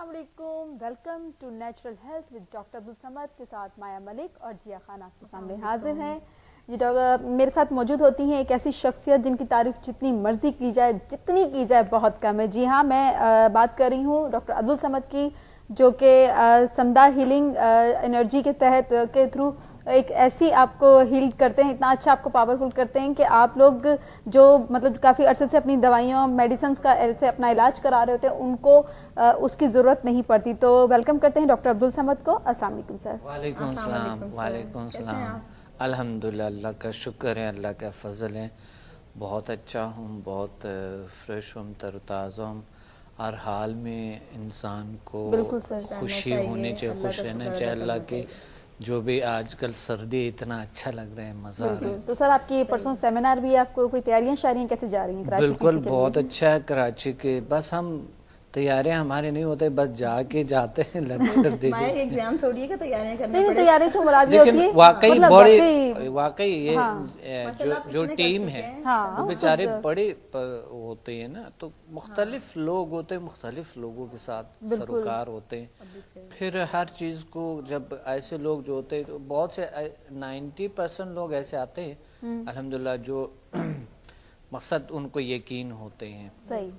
अस्सलाम वालेकुम, welcome to natural health with doctor Abdul Samad के साथ माया मलिक और जिया खान आपके सामने हाजिर हैं। जी डॉक्टर मेरे साथ मौजूद होती हैं एक ऐसी शख्सियत जिनकी तारीफ जितनी मर्जी की जाए, जितनी की जाए बहुत कम है। जी हाँ, मैं बात कर रही हूँ डॉक्टर अब्दुल समद की, जो कि समदा हीलिंग एनर्जी के तहत के थ्रू एक ऐसी आपको हील करते हैं, इतना अच्छा आपको पावरफुल करते हैं कि आप लोग जो मतलब काफ़ी अरसे से अपनी दवाइयों मेडिसिन का ऐसे अपना इलाज करा रहे होते हैं, उनको उसकी ज़रूरत नहीं पड़ती। तो वेलकम करते हैं डॉक्टर अब्दुल समद को। अस्सलाम वालेकुम सर। वालेकुम सलाम। वालेकुम सलाम। अल्हम्दुलिल्लाह, अल्लाह का शुक्र है, अल्लाह का फजल है। बहुत अच्छा हूँ, बहुत फ्रेश हूँ, तरोताज़ा हूँ। हर हाल में इंसान को खुशी होनी चाहिए, खुश रहना चाहिए। अल्लाह की जो भी आजकल सर्दी इतना अच्छा लग रहा है, मज़ा आ रहा है। तो सर आपकी परसों सेमिनार भी, आपको कोई तैयारियां शायरियां कैसे जा रही हैं कराची? बिल्कुल बहुत अच्छा है कराची के। बस हम तैयारियां हमारे नहीं होते, बस जाके जाते हैं लेक्चर दे माया एग्जाम थोड़ी है कि तैयारियां करनी नहीं, पड़े। तैयारी से मुराद ये होती है लेकिन वाकई मतलब बड़ी वाकई ये माशाल्लाह जो कितने टीम कर है चुके हैं। हाँ, वो बेचारे बड़े होते हैं ना, तो मुख्तलिफ लोग होते हैं, मुख्तलिफ लोगों के साथ सरोकार होते हैं। फिर हर चीज़ को जब ऐसे लोग जो होते हैं, तो बहुत से 90% लोग ऐसे आते हैं अल्हम्दुलिल्लाह जो मकसद उनको यकीन होते हैं। सही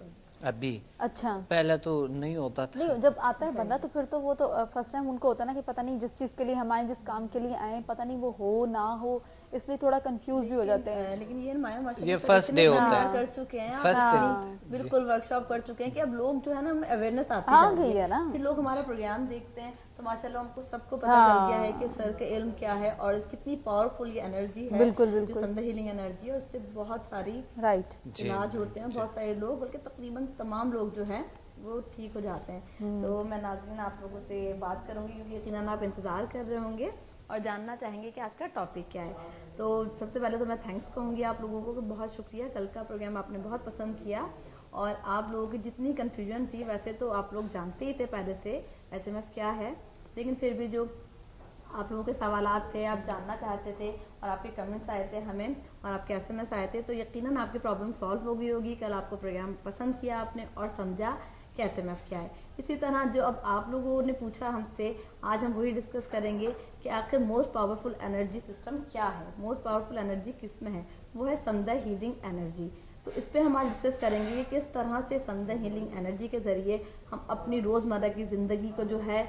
अभी अच्छा, पहले तो नहीं होता था। नहीं जब आता है बंदा तो फिर तो वो तो फर्स्ट टाइम उनको होता है ना कि पता नहीं जिस चीज़ के लिए हम आए, जिस काम के लिए आए, पता नहीं वो हो ना हो, इसलिए थोड़ा कंफ्यूज भी हो जाते हैं। लेकिन ये माया माशाल्लाह ये फर्स्ट डे होता है, कर चुके हैं, फर्स्ट डे बिल्कुल वर्कशॉप कर चुके हैं कि अब लोग जो है ना अवेयरनेस आती हाँ, जा रही गई है ना। फिर लोग हमारा प्रोग्राम देखते हैं तो माशाल्लाह उनको सबको पता चल गया है कि सर का इल्म क्या है और कितनी पावरफुल ये एनर्जी है। बिल्कुल जो बिल्कुल संदर हीलिंग एनर्जी है, उससे बहुत सारी राइट इलाज होते हैं। बहुत सारे लोग, बल्कि तकरीबन तमाम लोग जो हैं वो ठीक हो जाते हैं। तो मैं नाज़रीन आप लोगों से बात करूंगी क्योंकि यकीनन आप इंतज़ार कर रहे होंगे और जानना चाहेंगे कि आज का टॉपिक क्या है। तो सबसे पहले तो मैं थैंक्स कहूँगी आप लोगों को कि बहुत शुक्रिया, कल का प्रोग्राम आपने बहुत पसंद किया और आप लोगों की जितनी कन्फ्यूजन थी, वैसे तो आप लोग जानते ही थे पहले से HMF क्या है, लेकिन फिर भी जो आप लोगों के सवालात थे, आप जानना चाहते थे और आपके कमेंट्स आए थे हमें और आपके SMS आए थे, तो यकीनन आपकी प्रॉब्लम सॉल्व हो गई होगी। कल आपको प्रोग्राम पसंद किया आपने और समझा कि HMF क्या है। इसी तरह जो अब आप लोगों ने पूछा हमसे, आज हम वही डिस्कस करेंगे कि आखिर मोस्ट पावरफुल एनर्जी सिस्टम क्या है, मोस्ट पावरफुल एनर्जी किस में है। वो है संदर हीलिंग एनर्जी। तो इस पर हम आज डिस्कस करेंगे कि किस तरह से संदर हीलिंग एनर्जी के ज़रिए हम अपनी रोज़मर्रा की ज़िंदगी को जो है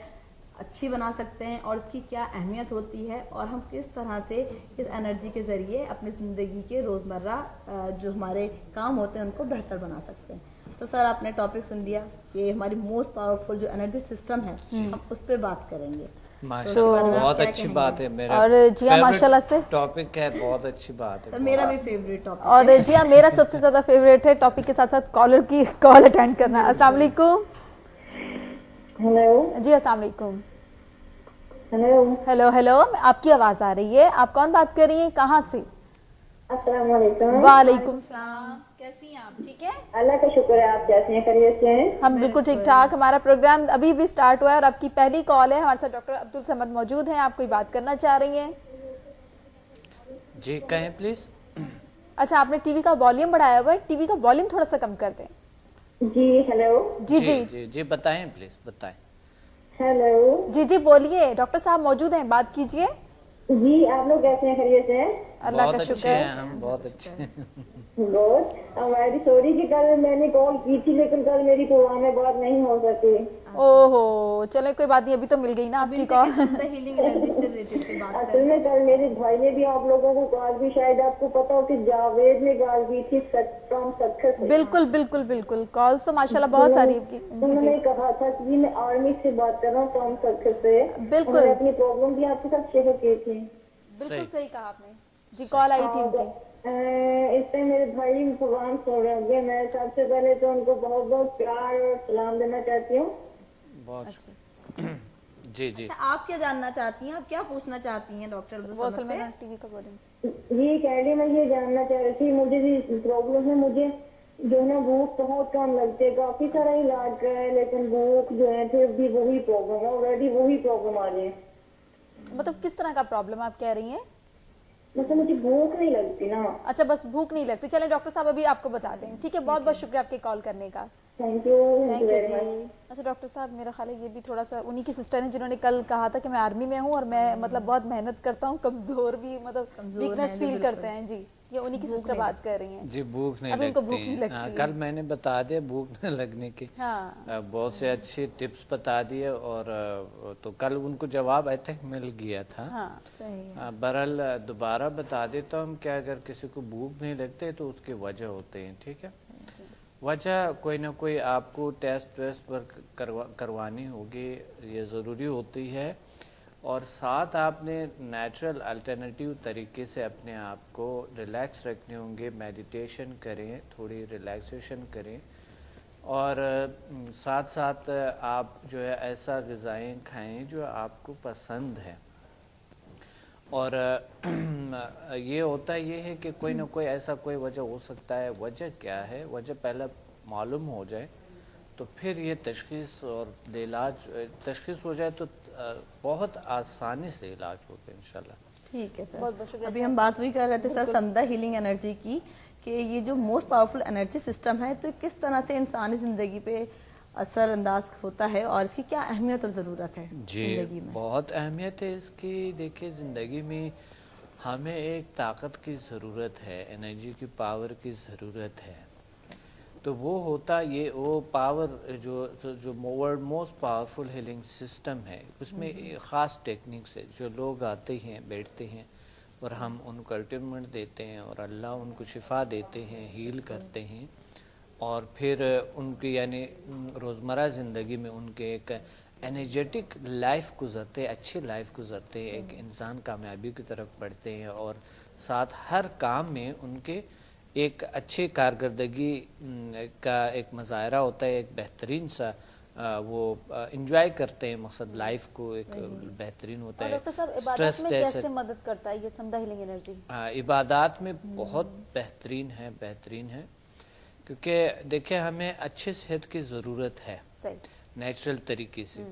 अच्छी बना सकते हैं और इसकी क्या अहमियत होती है और हम किस तरह से इस एनर्जी के ज़रिए अपनी ज़िंदगी के रोज़मर्रा जो हमारे काम होते हैं उनको बेहतर बना सकते हैं। तो सर आपने टॉपिक सुन लिया कि हमारी मोस्ट पावरफुल जो एनर्जी सिस्टम है हम उस पर बात करेंगे। माशाल्लाह बहुत अच्छी बात है। मेरा और जिया माशाल्लाह से टॉपिक है, बहुत अच्छी बात है। सर मेरा भी फेवरेट टॉपिक और जिया मेरा सबसे ज़्यादा फेवरेट है टॉपिक के साथ साथ कॉलर की कॉल अटेंड करना। अस्सलाम वालेकुम। हेलो जी अस्सलाम वालेकुम। हेलो हेलो हेलो, आपकी आवाज़ आ रही है। आप कौन बात कर रही हैं, कहाँ से? अस्सलाम वालेकुम। वालेकुम सलाम। कैसी हैं आप? ठीक है, अल्लाह का शुक्र है। आप कैसे हैं, खैरियत से हैं? हम बिल्कुल ठीक ठाक। हमारा प्रोग्राम अभी भी स्टार्ट हुआ है और आपकी पहली कॉल है। हमारे साथ डॉक्टर अब्दुल समद मौजूद हैं। आप कोई बात करना चाह रही हैं? जी कहें प्लीज। अच्छा, आपने टीवी का वॉल्यूम बढ़ाया हुआ है, टीवी का वॉल्यूम थोड़ा सा कम कर दें। जी हेलो। जी जी जी जी बताएं प्लीज, बताएं। हेलो जी जी बोलिए, डॉक्टर साहब मौजूद हैं, बात कीजिए। जी, आप लोग कैसे हैं, खैरियत से हैं? अल्लाह का बहुत शुक्र अच्छे है। हैं हम, बहुत अच्छे हैं। बहुत हमारी सॉरी कि कल मैंने कॉल की थी लेकिन कल मेरी प्रोग्राम में बात नहीं हो सकी। ओहो, चलो कोई बात नहीं, अभी तो मिल गई ना आपकी कॉल। संदर हीलिंग एनर्जी से रिलेटेड की बात असल में कल मेरे भाई ने भी आप लोगों को कॉल की, शायद आपको पता हो कि जावेद ने कॉल की थी फ्रॉम सक्सेस। बिल्कुल बिल्कुल बिल्कुल, कॉल्स तो माशाल्लाह बहुत सारी आपकी। जी जी उन्होंने कहा था कि मैं आर्मी से बात कर रहा हूँ, फ्रॉम सक्सेस से। बिल्कुल। उन्होंने अपनी प्रॉब्लम भी आपके साथ शेयर की थी। बिल्कुल सही कहा आपने जी, कॉल आई थी उनकी। इस पे मेरे भाई प्रोग्राम सुन रहे होंगे। मैं सबसे पहले तो उनको बहुत बहुत प्यार और सलाम देना चाहती हूँ। बहुत जी जी। अच्छा, आप क्या जानना चाहती हैं, आप क्या पूछना चाहती हैं डॉक्टर वो असल में ना टीवी का वॉल्यूम। ये कह रही, मैं ये जानना चाह रही थी, मुझे भी प्रॉब्लम है, मुझे जो है ना भूख बहुत कम लगती है। काफी सारा इलाज का है लेकिन भूख जो है फिर भी वही प्रॉब्लम है, ऑलरेडी वही प्रॉब्लम आ रही है। मतलब किस तरह का प्रॉब्लम आप कह रही हैं? मतलब मुझे भूख नहीं लगती ना। अच्छा, बस भूख नहीं लगती। चलें डॉक्टर साहब अभी आपको बता दें, ठीक है? बहुत बहुत शुक्रिया आपके कॉल करने का। Thank you very much. जी। अच्छा डॉक्टर साहब, मेरा ख्याल है ये भी थोड़ा सा उन्हीं की सिस्टर है जिन्होंने कल कहा था कि मैं आर्मी में हूँ और मैं मतलब बहुत मेहनत करता हूँ, कमजोर भी मतलब वीकनेस फील करते हैं जी, ये उन्हीं की सिस्टर बात कर रही हैं। जी भूख नहीं अभी उनको भूख लगती नहीं है। लगती कल मैंने बता दिया भूख न लगने की बहुत से अच्छे टिप्स बता दिए, और तो कल उनको जवाब आई थिंक मिल गया था। बहरहाल दोबारा बता देता हूँ कि अगर किसी को भूख नहीं लगती तो उसकी वजह होते हैं, ठीक है। वजह कोई ना कोई आपको टेस्ट वेस्ट पर करवानी होगी, ये ज़रूरी होती है, और साथ आपने नेचुरल अल्टरनेटिव तरीके से अपने आप को रिलैक्स रखने होंगे। मेडिटेशन करें, थोड़ी रिलैक्सेशन करें, और साथ साथ आप जो है ऐसा ग़िज़ाएँ खाएं जो आपको पसंद है। और ये होता ये है कि कोई ना कोई ऐसा कोई वजह हो सकता है। वजह क्या है, वजह पहले मालूम हो जाए तो फिर ये तशख़ीस और इलाज तशख़ीस हो जाए तो बहुत आसानी से इलाज होगा इंशाल्लाह। ठीक है सर, अभी हम बात वही कर रहे थे सर समदा हीलिंग एनर्जी की, कि ये जो मोस्ट पावरफुल एनर्जी सिस्टम है तो किस तरह से इंसानी ज़िंदगी पे असर अंदाज होता है और इसकी क्या अहमियत और ज़रूरत है ज़िंदगी में? बहुत अहमियत है इसकी। देखिए ज़िंदगी में हमें एक ताकत की ज़रूरत है, एनर्जी की, पावर की ज़रूरत है। तो वो होता ये वो पावर जो world most powerful healing system है, उसमें ख़ास टेक्निक्स है। जो लोग आते हैं, बैठते हैं और हम उनको अल्टीमेट देते हैं और अल्लाह उनको शिफा देते हैं, हील करते हैं, और फिर उनकी यानी रोज़मर्रा ज़िंदगी में उनके एक एनर्जेटिक लाइफ गुजरते, अच्छी लाइफ गुजरते, एक इंसान कामयाबी की तरफ बढ़ते हैं, और साथ हर काम में उनके एक अच्छी कारकर्दगी का एक मज़ाहरा होता है, एक बेहतरीन सा वो इंजॉय करते हैं, मकसद लाइफ को एक बेहतरीन होता है। डॉक्टर साहब, इबादत में कैसे मदद करता है ये समदा हीलिंग एनर्जी? इबादत में बहुत बेहतरीन है, क्योंकि देखिए हमें अच्छी सेहत की ज़रूरत है नेचुरल तरीके से।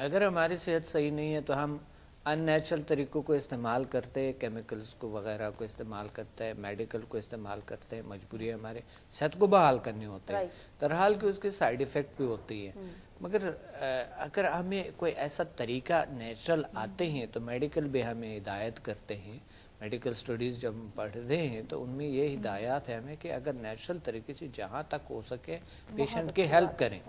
अगर हमारी सेहत सही नहीं है तो हम अननेचुरल तरीक़ों को इस्तेमाल करते हैं, केमिकल्स को वगैरह को इस्तेमाल करते हैं, मेडिकल को इस्तेमाल करते हैं, मजबूरी हमारे सेहत को बहाल करनी होती है, तरहाल की उसके साइड इफ़ेक्ट भी होती है। मगर अगर हमें कोई ऐसा तरीका नेचुरल आते हैं तो मेडिकल भी हमें हिदायत करते हैं। मेडिकल स्टडीज़ जब हम पढ़ रहे हैं तो उनमें ये हिदायत है हमें कि अगर नेचुरल तरीके से जहाँ तक हो सके पेशेंट की हेल्प करें।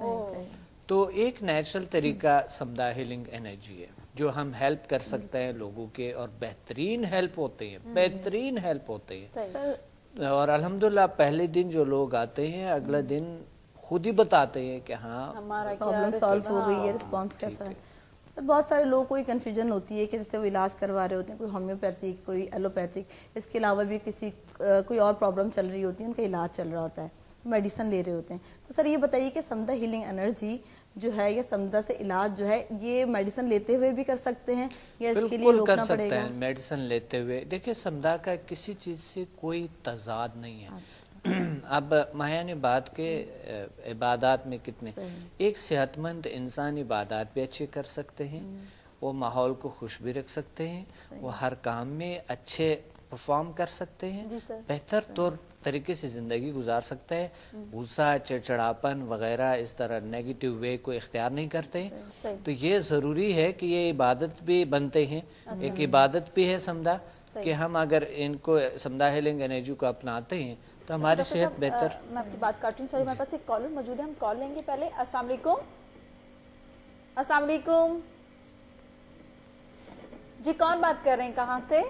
तो एक नेचुरल तरीका समदा हीलिंग एनर्जी है जो हम हेल्प कर सकते हैं लोगों के, और बेहतरीन हेल्प होते हैं, बेहतरीन हेल्प होते हैं। और अल्हम्दुलिल्लाह पहले दिन जो लोग आते हैं अगला दिन खुद ही बताते हैं कि हाँ प्रॉब्लम सॉल्व हो गई है, रिस्पॉन्स कैसा है। तो बहुत सारे लोगों को कोई कन्फ्यूजन होती है कि जैसे वो इलाज करवा रहे होते हैं, कोई होम्योपैथिक, कोई एलोपैथिक, इसके अलावा भी किसी कोई और प्रॉब्लम चल रही होती है, उनका इलाज चल रहा होता है, मेडिसिन ले रहे होते हैं। तो सर ये बताइए कि समदा हीलिंग एनर्जी जो है या समदा से इलाज जो है ये मेडिसिन लेते हुए भी कर सकते हैं या इसके लिए रोकना पड़ेगा? मेडिसिन लेते हुए देखिए समदा का किसी चीज़ से कोई तजाद नहीं है। अब मायानी बात के इबादत में कितने एक सेहतमंद इंसान इबादत भी अच्छे कर सकते हैं, वो माहौल को खुश भी रख सकते हैं, वो हर काम में अच्छे परफॉर्म कर सकते हैं, बेहतर तौर तरीके से ज़िंदगी गुजार सकते हैं, गुस्सा, चिड़चिड़ापन वगैरह इस तरह नेगेटिव वे को इख्तियार नहीं करते। तो ये ज़रूरी है कि ये इबादत भी बनते हैं, एक इबादत भी है समदा कि हम अगर इनको समदा हीलिंग एनर्जी को अपनाते हैं तो हमारी सेहत बेहतर। मैं आपकी बात काट रही हूँ, सॉरी, हमारे पास एक कॉलर मौजूद है, हम कॉल लेंगे पहले। अस्सलाम वालेकुम। अस्सलाम वालेकुम जी, कौन बात कर रहे हैं, कहाँ से?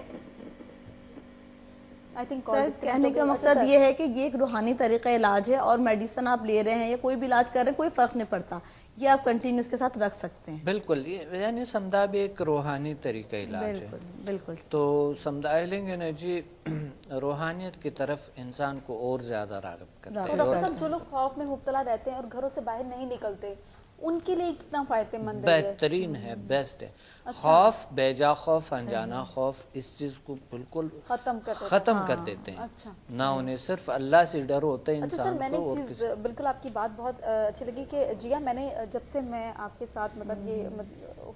आई थिंक सर कहने का मकसद ये है कि ये एक रूहानी तरीका इलाज है और मेडिसिन आप ले रहे हैं या कोई भी इलाज कर रहे हैं कोई फर्क नहीं पड़ता, ये आप कंटिन्यू उसके साथ रख सकते हैं। बिल्कुल, ये यानी समदा भी एक रूहानी तरीका इलाज है। बिल्कुल। तो समदा हीलिंग एनर्जी रूहानियत की तरफ इंसान को और ज्यादा राग़िब करता है। डॉक्टर साहब, जो लोग खौफ में मुब्तला रहते हैं और घरों से बाहर नहीं निकलते, उनके लिए कितना फायदेमंद है? बेहतरीन है, बेस्ट है। खौफ, बेजा खौफ, अनजाना खौफ, इस चीज को बिल्कुल खत्म कर देते हैं। अच्छा। ना उन्हें सिर्फ अल्लाह से डर होता है इंसान को। मैंने एक चीज बिल्कुल आपकी बात बहुत अच्छी लगी कि जिया, मैंने जब से मैं आपके साथ मतलब ये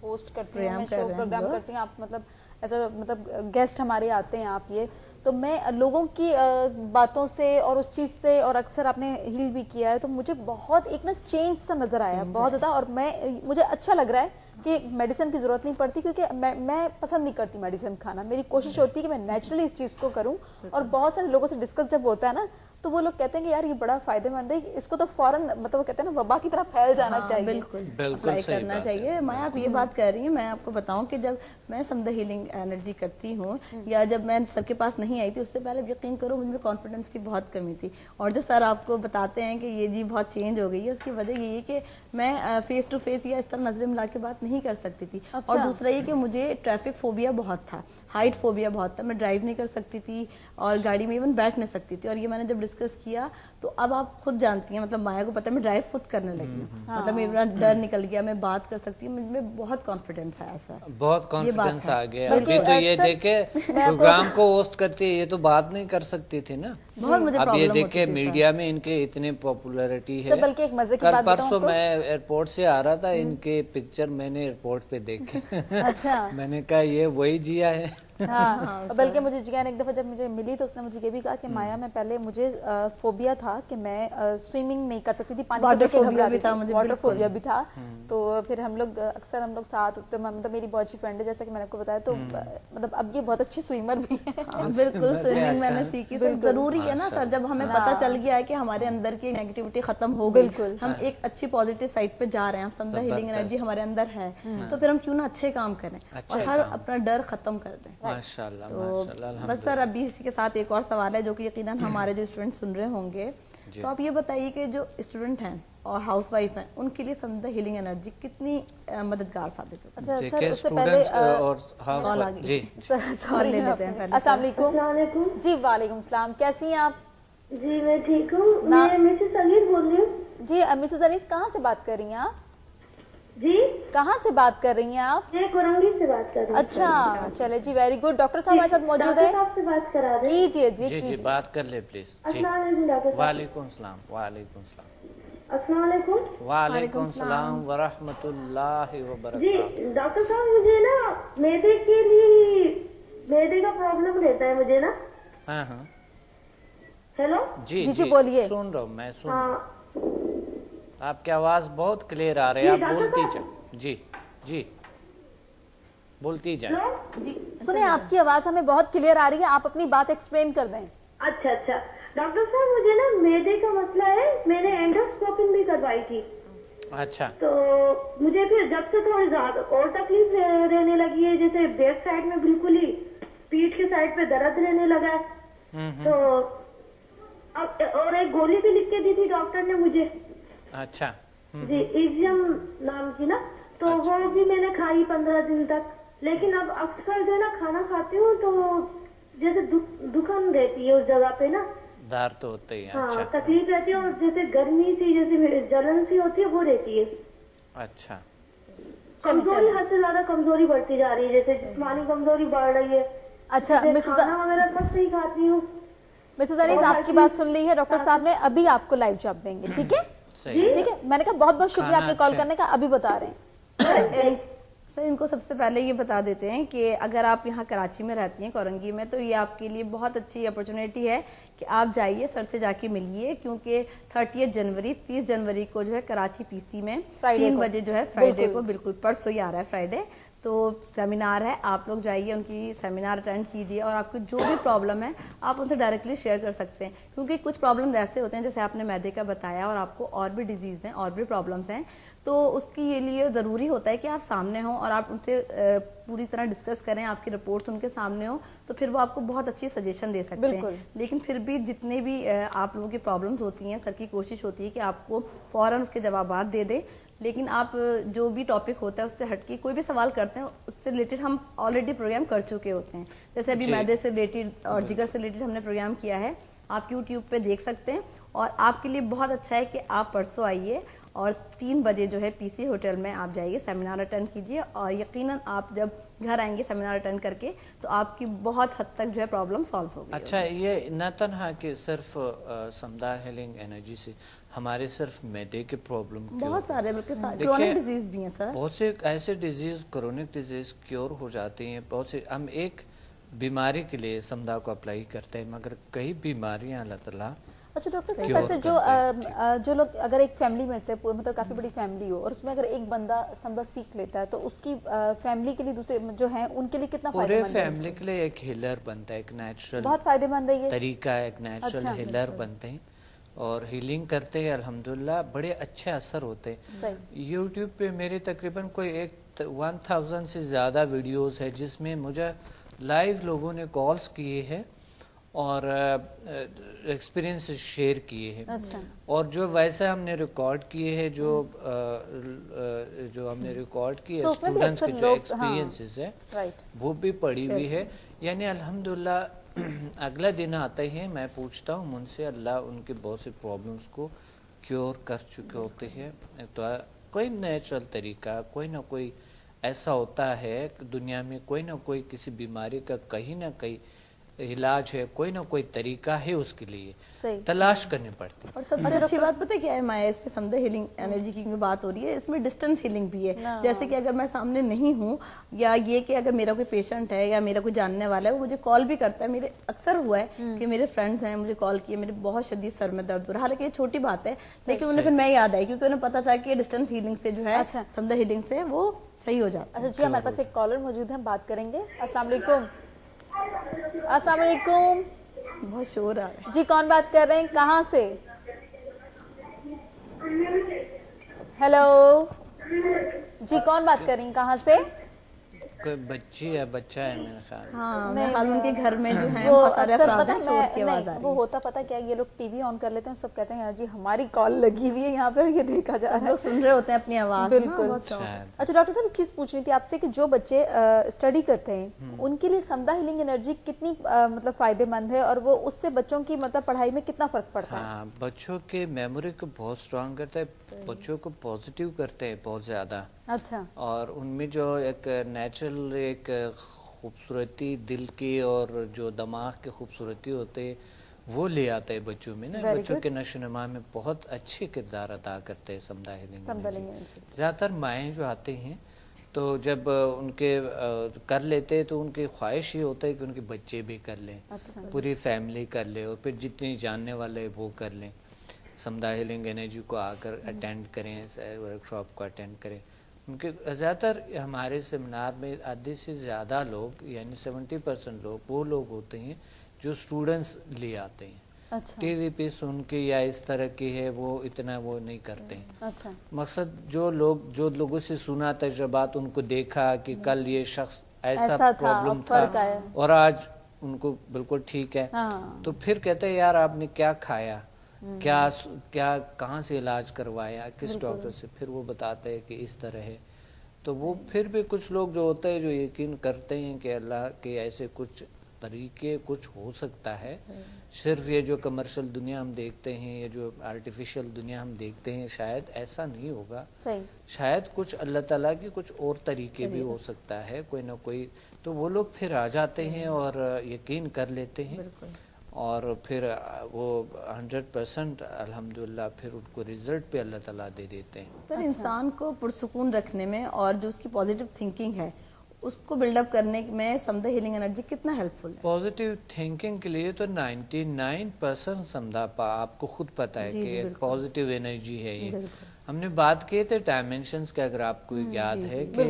होस्ट करती हूँ, मैं शो प्रोग्राम करती हूँ, आप मतलब ایسا مطلب گیسٹ ہمارے آتے ہیں آپ یہ، تو میں لوگوں کی باتوں سے اور اس چیز سے، اور اکثر آپ نے ہیل بھی کیا ہے، تو مجھے بہت ایک نا چینج سا نظر آیا بہت زیادہ، اور مجھے اچھا لگ رہا ہے کہ میڈیسن کی ضرورت نہیں پڑتی، کیونکہ میں پسند نہیں کرتی میڈیسن کھانا. میری کوشش ہوتی ہے کہ میں نیچرلی اس چیز کو کروں. اور بہت سارے لوگوں سے ڈسکس جب ہوتا ہے نا تو وہ لوگ کہتے ہیں کہ یار یہ بڑا فائدہ مند ہے، اس کو تو فوراً مطلب وہ کہتے ہیں نا وبا کی طرح پھیل جانا چاہیے. بالکل اپلائی کرنا چاہیے. میں آپ یہ بات کر رہی ہیں، میں آپ کو بتاؤں کہ جب میں سمدہ ہیلنگ انرجی کرتی ہوں یا جب میں سر کے پاس نہیں آئی تھی، اس سے پہلے یقین کرو مجھ میں کانفیڈنس کی بہت کمی تھی. اور جو سر آپ کو بتاتے ہیں کہ یہ جی بہت چینج ہو گئی ہے، اس کی وجہ یہ ہے کہ میں فیس ٹو فیس یا اس طرح نظریں ملا کے بات نہیں کر سکتی تھی. اور دوسرا یہ کہ مجھے ٹریفک فوبیا بہت تھا، ہائٹ فوبیا بہت تھا، میں ڈرائیو نہیں کر سکتی تھی اور گاڑی میں ایون بیٹھ نہیں سکتی تھی. اور یہ میں نے جب ڈسکس کیا تو اب آپ خود جانتی ہیں، مطلب مایا کو پتا ہے میں ڈرائیو خود کرنے لگی ہوں، مطلب میرا ڈر نکل گیا، میں بات کر سکتی ہوں، مجھ میں بہت کانفیڈنس آیا. سر بہت کانفیڈنس آ گیا. ابھی تو یہ دیکھے پروگرام کو ہوسٹ کرتی ہے، یہ تو بات نہیں کر سکتی تھی نا. اب یہ دیکھے میڈیا میں ان کے اتنے پاپولرٹی ہے. بلکہ ایک مزے کی کل بات پرسوں میں ایئرپورٹ سے آ رہا تھا، ان کے پکچر میں نے ایئرپورٹ پہ دیکھے. اچھا میں نے کہا یہ وہی جیا ہے. ہاں بلکہ مجھے جگہ نے ایک دفعہ جب مجھے ملی تو اس نے مجھے یہ بھی کہا کہ مایا میں پہلے مجھے فوبیا تھا کہ میں سوئمنگ نہیں کر سکتی تھی، پانی کو دیکھ کے گھبراتی تھی، واٹر فوبیا بھی تھا. تو پھر ہم لوگ اکثر ساتھ ہوتے، مطلب میری بہت اچھی فرینڈ ہے جیسا کہ میں نے آپ کو بتایا، تو مطلب اب یہ بہت اچھی سوئمر بھی ہے. بالکل سوئمنگ میں نے سیکھی. ضروری ہے نا سر، جب ہمیں پتہ چل گیا ہے کہ ہمارے اندر کی نیگیٹیوٹی ختم ہو گئی، ہم ایک اچھی پازیٹیو سائڈ پہ جا رہے ہیں، سمدہ ہیلنگ انرجی ہمارے اندر ہے، تو پھر ہم کیوں نہ اچھے کام کریں اور ہر اپنا ڈر ختم کر دیں. تو بس سر ابھی اسی کے ساتھ ایک اور سوال ہے جو کہ یقیناً ہمارے جو اسٹوڈنٹ سن رہے ہوں گے، تو آپ یہ بتائیے کہ جو اسٹوڈنٹ ہیں اور ہاؤس وائف ہیں ان کے لیے سمدہ ہیلنگ انرجی کتنی مددگار ثابت ہوتی ہے؟ اچھا سر اس سے پہلے سوال لے لیتے ہیں. السلام علیکم. جی وعلیکم السلام، کیسی ہیں آپ؟ جی میں ٹھیک ہوں. میں مسز انیس بول رہی ہوں. جی مسز انیس کہاں سے بات کر رہی ہیں آپ؟ جی کہاں سے بات کر رہی ہیں آپ؟ میں کورنگی سے بات کر رہی ہوں. اچھا چلے جی ویری گڈ. ڈاکٹر صاحب ہمارے ساتھ موجود ہے، ڈاکٹر صاحب سے بات کرا دیں. کیجیے جی جی کیجیے. بات کر لے پلیز. السلام علیکم ڈاکٹر صاحب. وعلیکم السلام. وعلیکم السلام. السلام علیکم. وعلیکم السلام ورحمۃ اللہ وبرکاتہ. جی ڈاکٹر صاحب مجھے نا میدے کے لیے میدے کا پرابلم رہتا ہے مجھے نا. ہاں ہاں ہیلو. جی جی بولیے. سن رہا ہوں میں، سن رہا ہاں ہوں. آپ کی آواز بہت کلیئر آ رہی ہے، آپ بولتی جائیں. جی جی بولتی جائیں. جی سنیں آپ کی آواز ہمیں بہت کلیئر آ رہی ہے، آپ اپنی بات ایکسپلین کر دیں. اچھا اچھا ڈاکٹر صاحب مجھے نا میدے کا مسئلہ ہے، میں نے اینڈوسکوپنگ بھی کروائی تھی. اچھا. تو مجھے پھر جب سے تھوڑی زیادہ اور تکلیف رہنے لگی ہے، جیسے بیک سائڈ میں بالکل ہی پیٹھ کے سائڈ پہ درد رہنے لگا ہے. تو اب اور ایک گولی بھی لکھ کے دی تھی ڈاکٹر نے مجھے. اچھا. جی ایزیم نام کی نا، تو وہ بھی میں نے کھائی 15 دن تک. لیکن اب اکثر جو ہے نا کھانا کھاتی ہوں تو جیسے دکھن رہتی ہے اس جگہ پہ نا، دار تو ہوتا ہی ہے. ہاں تکلیف رہتی ہے، اور جیسے گرمی سی جیسے جلن سی ہوتی ہے وہ رہتی ہے. اچھا. کمزوری حد سے زیادہ کمزوری بڑھتی جا رہی ہے، جیسے جسمانی کمزوری بڑھ رہی ہے. اچھا کھانا وغیرہ سب صحیح کھاتی ہوں. مسز انیس آپ کی بات سن لی ہے، ڈاکٹر صاحب نے ابھی آپ کو لائیو جواب دیں گے. ٹھیک ہے ٹھیک ہے. میں نے کہا بہت بہت شکریہ آپ کے کال کرنے کا، ابھی بتا رہے ہیں. سر ان کو سب سے پہلے یہ بتا دیتے ہیں کہ اگر آپ یہاں کراچی میں رہتی ہیں کورنگی میں، تو یہ آپ کے لیے بہت اچھی اپرچونیٹی ہے کہ آپ جائیے سر سے جا کے ملیے، کیونکہ 30 جنوری کو جو ہے کراچی پی سی میں 3 بجے جو ہے فرائیڈے کو، بالکل پرسوں ہی آ رہا ہے فرائیڈے، تو سیمینار ہے. آپ لوگ جائیے ان کی سیمینار اٹینڈ کیجیے، اور آپ کو جو بھی پرابلم ہے آپ ان سے ڈائریکٹلی شیئر کر سکتے ہیں. کیونکہ کچھ پرابلمز ایسے ہوتے ہیں جیسے آپ نے میدے کا بتایا، اور آپ کو اور بھی ڈیزیز ہیں اور بھی پرابلمس ہیں، تو اس کے لیے ضروری ہوتا ہے کہ آپ سامنے ہوں اور آپ ان سے پوری طرح ڈسکس کریں، آپ کی رپورٹس ان کے سامنے ہوں، تو پھر وہ آپ کو بہت اچھی سجیشن دے سکتے ہیں. لیکن پھر بھی جتنے بھی آپ لوگوں کی پرابلمس ہوتی ہیں، سر کی کوشش ہوتی ہے کہ آپ کو فوراً اس کے جوابات دے دیں. لیکن آپ جو بھی ٹاپک ہوتا ہے اس سے ہٹ کے کوئی بھی سوال کرتے ہیں، اس سے ریلیٹڈ ہم آلریڈی پروگرام کر چکے ہوتے ہیں. جیسے ابھی میدے سے ریلیٹڈ اور جگر سے ریلیٹڈ ہم نے پروگرام کیا ہے، آپ یوٹیوب پہ دیکھ سکتے ہیں. اور آپ کے لیے بہت اچھا ہے کہ آپ پرسوں آئیے اور 3 بجے جو ہے پی سی ہوٹل میں آپ جائیے، سیمینار اٹینڈ کیجیے، اور یقیناً آپ جب گھر آئیں گے سیمینار اٹینڈ کر کے تو آپ کی بہت حد تک جو ہے پرابلم سالو ہوگی. اچھا یہ نہ تنہا کہ صرف سمدہ ہیلنگ انرجی سے ہمارے صرف میدے کے پرابلم بہت سارے بلکہ کرونک ڈیزیز بھی ہیں سر. بہت سے ایسے ڈیزیز کرونک ڈیزیز کیور ہو جاتے ہیں. بہت سے ہم ایک بیماری کے لیے سمدھا کو اپلائی کرتے ہیں مگر کئی بیماریاں اللہ تعالیٰ. اچھا ڈاکٹر صاحب ویسے جو لوگ اگر ایک فیملی میں سے مطلب کافی بڑی فیملی ہو اور اس میں اگر ایک بندہ سمدھا سیکھ لیتا ہے تو اس کی فیملی کے لیے دوسرے جو ہیں ان کے لیے کتنا فائدہ مند ہے؟ پورے فیملی کے لیے ایک ہیلر بنتا ہے, ایک نیچرل بہت فائدہ مند ہے یہ طریقہ ہے, ایک نیچرل ہیلر بنتے ہیں اور ہیلنگ کرتے ہیں. الحمدللہ بڑے اچھے اثر ہوتے ہیں. یوٹیوب پہ میرے تقریباً کوئی 1000 سے زیادہ ویڈیوز ہے جس میں مجھے لائیو لوگوں نے کالز کیے ہیں اور ایکسپیرینس شیئر کیے ہیں. اور جو ویسے ہم نے ریکارڈ کیے ہیں جو ہم نے ریکارڈ کیے اسٹوڈنٹس کے جو ایکسپیرینسز ہے وہ بھی پڑی ہوئی ہے. یعنی الحمدللہ اگلا دن آتے ہیں میں پوچھتا ہوں ان سے, اللہ ان کے بہت سے پرابلمس کو کیور کر چکے ہوتے ہیں. تو کوئی نیچرل طریقہ, کوئی نہ کوئی ایسا ہوتا ہے دنیا میں, کوئی نہ کوئی کسی بیماری کا کہیں نہ کہیں علاج ہے, کوئی نہ کوئی طریقہ ہے اس کے لیے تلاش کرنی پڑتی. اور سب سے اچھی بات پتہ کیا ہے مایا, اس پہ سمدھا ہیلنگ انرجی کی بات ہو رہی ہے, اس میں ڈسٹینس ہیلنگ بھی ہے. جیسے کہ اگر میں سامنے نہیں ہوں یا یہ کہ اگر میرا کوئی پیشنٹ ہے یا میرا کوئی جاننے والا ہے وہ مجھے کال بھی کرتا ہے. میرے اکثر ہوا ہے کہ میرے فرینڈس ہیں مجھے کال کیے, میرے بہت شدید سر میں درد ہو رہا ہے, حالانکہ یہ چھوٹی بات ہے لیکن انہیں پھر میں یاد آئی کیونکہ انہیں پتا تھا کہ ڈسٹینس ہیلنگ سے جو ہے سمدھا ہیلنگ سے وہ صحیح ہو جاتا ہے. اچھا جی ہمارے پاس ایک کالر موجود ہے, ہم بات کریں گے. السلام علیکم. السلام علیکم. بہت شور آ رہا ہے جی کون بات کر رہے ہیں, کہاں سے؟ ہیلو جی کون بات کر رہی ہیں, کہاں سے؟ کوئی بچی ہے, بچہ ہے میرا خیال. ہاں میرے خیال ان کے گھر میں جو ہے بہت سارے افراد ہیں, شور کی آواز آ رہی ہے. وہ ہوتا پتہ کیا, یہ لوگ ٹی وی آن کر لیتے ہیں, سب کہتے ہیں یار جی ہماری کال لگی ہوئی ہے یہاں پہ, یہ دیکھا جا رہا ہے, لوگ سن رہے ہوتے ہیں اپنی آواز. بالکل. اچھا ڈاکٹر صاحب ایک چیز پوچھنی تھی آپ سے کہ جو بچے اسٹڈی کرتے ہیں ان کے لیے سمدھا ہیلنگ انرجی کتنی مطلب فائدہ مند ہے اور وہ اس سے بچوں کی مطلب پڑھائی میں کتنا فرق پڑتا ہے؟ ہاں بچوں کے میموری کو بہت اسٹرانگ کرتا ہے, بچوں کو پازیٹیو کرتے ہیں بہت زیادہ. اچھا. اور ان میں جو ایک نیچرل ایک خوبصورتی دل کی اور جو دماغ کی خوبصورتی ہوتے وہ لے آتے ہیں بچوں میں نا, بچوں کے نشو و نما میں بہت اچھے کردار ادا کرتے ہیں سمدھا ہیلنگ. زیادہ تر مائیں جو آتے ہیں تو جب ان کے کر لیتے تو ان کی خواہش یہ ہوتا ہے کہ ان کے بچے بھی کر لیں, پوری فیملی کر لے اور پھر جتنے جاننے والے وہ کر لیں. سمدھا ہیلنگ انرجی کو آ کر اٹینڈ کریں, ورک شاپ کو اٹینڈ کریں. ان کے زیادہ تر ہمارے سیمینار میں آدھے سے زیادہ لوگ یعنی 70% لوگ وہ لوگ ہوتے ہیں جو اسٹوڈنٹس لے آتے ہیں. ٹی وی پہ سن کے یا اس طرح کی ہے وہ اتنا وہ نہیں کرتے ہیں. مقصد جو لوگوں سے سنا تجربات, ان کو دیکھا کہ کل یہ شخص ایسا پرابلم تھا اور آج ان کو بالکل ٹھیک ہے, تو پھر کہتے ہیں یار آپ نے کیا کھایا, کیا کہاں سے علاج کروایا, کس ڈاکٹر سے, پھر وہ بتاتے ہیں کہ اس طرح ہے. تو وہ پھر بھی کچھ لوگ جو ہوتے ہیں جو یقین کرتے ہیں کہ اللہ کے ایسے کچھ طریقے کچھ ہو سکتا ہے. صرف یہ جو کمرشل دنیا ہم دیکھتے ہیں, یہ جو آرٹیفیشل دنیا ہم دیکھتے ہیں, شاید ایسا نہیں ہوگا. شاید کچھ اللہ تعالیٰ کی کچھ اور طریقے بھی ہو سکتا ہے کوئی نہ کوئی. تو وہ لوگ پھر آ جاتے ہیں اور یقین کر لیتے ہیں اور پھر وہ 100% الحمدللہ پھر ان کو رزلٹ پہ اللہ تعالیٰ دے دیتے ہیں. سر انسان کو پرسکون رکھنے میں اور جو اس کی پازیٹیو تھنکنگ ہے اس کو بلڈ اپ کرنے میں سمدھا ہیلنگ انرجی کتنا ہیلپ فل ہے؟ پازیٹیو تھنکنگ کے لیے تو 99% سمدھا آپ کو خود پتا ہے کہ پازیٹیو انرجی ہے. یہ ہم نے بات کی تھے ڈائمینشنز کے, اگر آپ کو یاد ہے کہ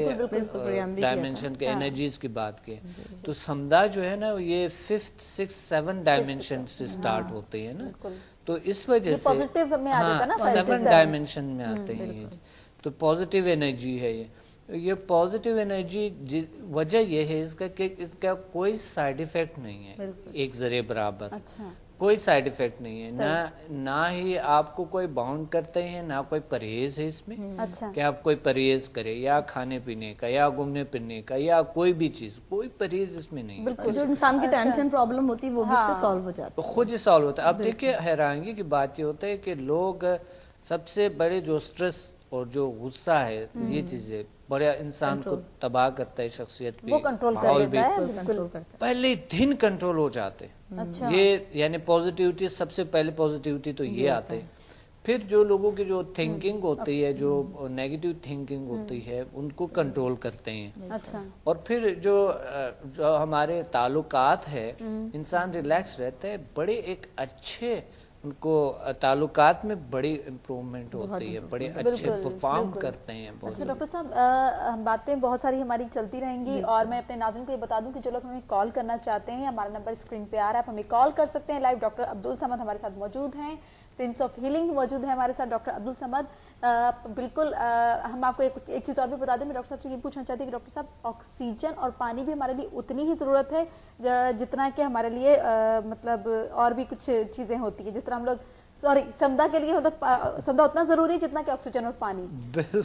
ڈائمینشن کے انرجیز کی بات کی, تو سمدھا جو ہے نا یہ 5th 6th 7 ڈائمینشن سے سٹارٹ ہوتے ہیں نا, تو اس وجہ سے 7 ڈائمینشن میں آتے ہیں. تو پازیٹیو انرجی ہے یہ پازیٹیو انرجی. وجہ یہ ہے اس کا کہ اس کا کوئی سائیڈ ایفیکٹ نہیں ہے, ایک ذرے برابر کوئی سائیڈ ایفیکٹ نہیں ہے. نہ ہی آپ کو کوئی باؤنڈ کرتے ہیں, نہ کوئی پرہیز ہے اس میں کہ آپ کوئی پرہیز کرے یا کھانے پینے کا یا گھومنے پھرنے کا یا کوئی بھی چیز, کوئی پرہیز اس میں نہیں. بالکل, جو انسان کی ٹینشن پرابلم ہوتی ہے وہ بھی اس سے سالو ہو جاتا ہے, خود ہی سالو ہوتا ہے. اب دیکھیے حیرانگی کی بات یہ ہوتا ہے کہ لوگ سب سے بڑے جو سٹریس اور جو غصہ ہے یہ چیزیں بڑے انسان کو تباہ کرتا ہے, شخصیت بھی, ماحول بھی, پہلے دن کنٹرول ہو جاتے. یہ یعنی پازیٹیوٹی سب سے پہلے پازیٹیوٹی تو یہ آتے. پھر جو لوگوں کی جو تھنکنگ ہوتی ہے، جو نیگیٹو تھنکنگ ہوتی ہے، ان کو کنٹرول کرتے ہیں. اچھا. اور پھر جو ہمارے تعلقات ہے، انسان ریلیکس رہتا ہے، بڑے ایک اچھے ان کو تعلقات میں بڑی امپروومنٹ ہوتی ہے، بڑے اچھے پرفارم کرتے ہیں. اچھا ڈاکٹر صاحب، باتیں بہت ساری ہماری چلتی رہیں گی، اور میں اپنے ناظرین کو یہ بتا دوں کہ جو لوگ ہمیں کال کرنا چاہتے ہیں، ہمارا نمبر اسکرین پہ آ رہا ہے، آپ ہمیں کال کر سکتے ہیں. لائیو ڈاکٹر عبد الصمد ہمارے ساتھ موجود ہیں، پرنس آف ہیلنگ موجود ہے ہمارے ساتھ ڈاکٹر عبد الصمد. بالکل ہم آپ کو ایک چیز اور بھی بتا دیں. میں ڈاکٹر صاحب سے یہ پوچھنا چاہتی ہوں کہ ڈاکٹر صاحب، آکسیجن اور پانی بھی ہمارے لیے اتنی ہی ضرورت ہے جتنا کہ ہمارے لیے مطلب اور بھی کچھ چیزیں ہوتی ہیں، جس طرح ہم لوگ سمدھا کے لیے سمدھا اتنا ضروری ہے جتنا کہ آکسیجن اور پانی.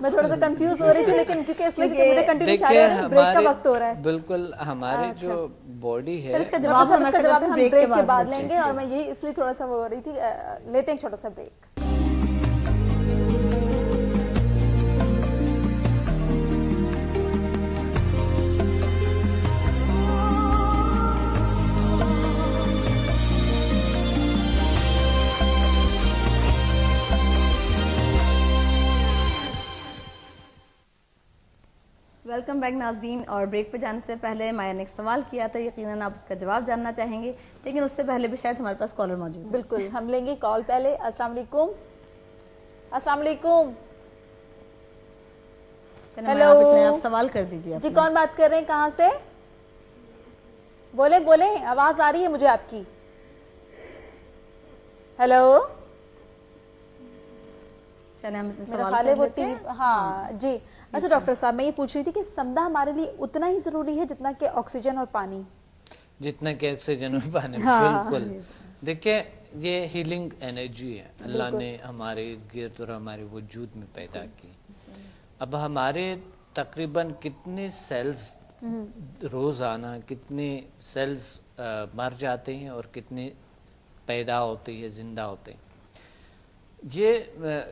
میں تھوڑا سا کنفیوز ہو رہی تھی، لیکن کیونکہ اس لیے مجھے کنٹینیو اشارے بریک کا وقت ہو رہا ہے. بالکل ہمارے جو باڈی ہے اس کا جواب ہم بریک کے بعد لیں گے، اور میں یہی اس لیے تھوڑا سا وہ ہو رہی تھی. لیتے ہیں چھوٹا سا بریک. ویلکم بیک ناظرین. اور بریک پہ جانے سے پہلے مایا نے ایک سوال کیا تھا، یقیناً آپ اس کا جواب جاننا چاہیں گے، لیکن اس سے پہلے بھی شاید ہمارے پاس کالر موجود ہے. بالکل ہم لیں گے کال پہلے. السلام علیکم. السلام علیکم. ہیلو، آپ سوال کر دیجیے. جی کون بات کر رہے ہیں، کہاں سے؟ بولیں آواز آ رہی ہے مجھے آپ کی. ہیلو. میرا خیال ہے وہ ٹی وی. ہاں جی. اچھا ڈاکٹر صاحب، میں یہ پوچھ رہی تھی کہ سمدھا ہمارے لیے اتنا ہی ضروری ہے جتنا کہ آکسیجن اور پانی. جتنا کہ آکسیجن اور پانی. بالکل. دیکھیں، یہ ہیلنگ انرجی ہے، اللہ نے ہمارے گرد اور ہمارے وجود میں پیدا کی. اب ہمارے تقریباً کتنے سیلز روزانہ، کتنے سیلز مر جاتے ہیں اور کتنے پیدا ہوتے ہیں، زندہ ہوتے ہیں. یہ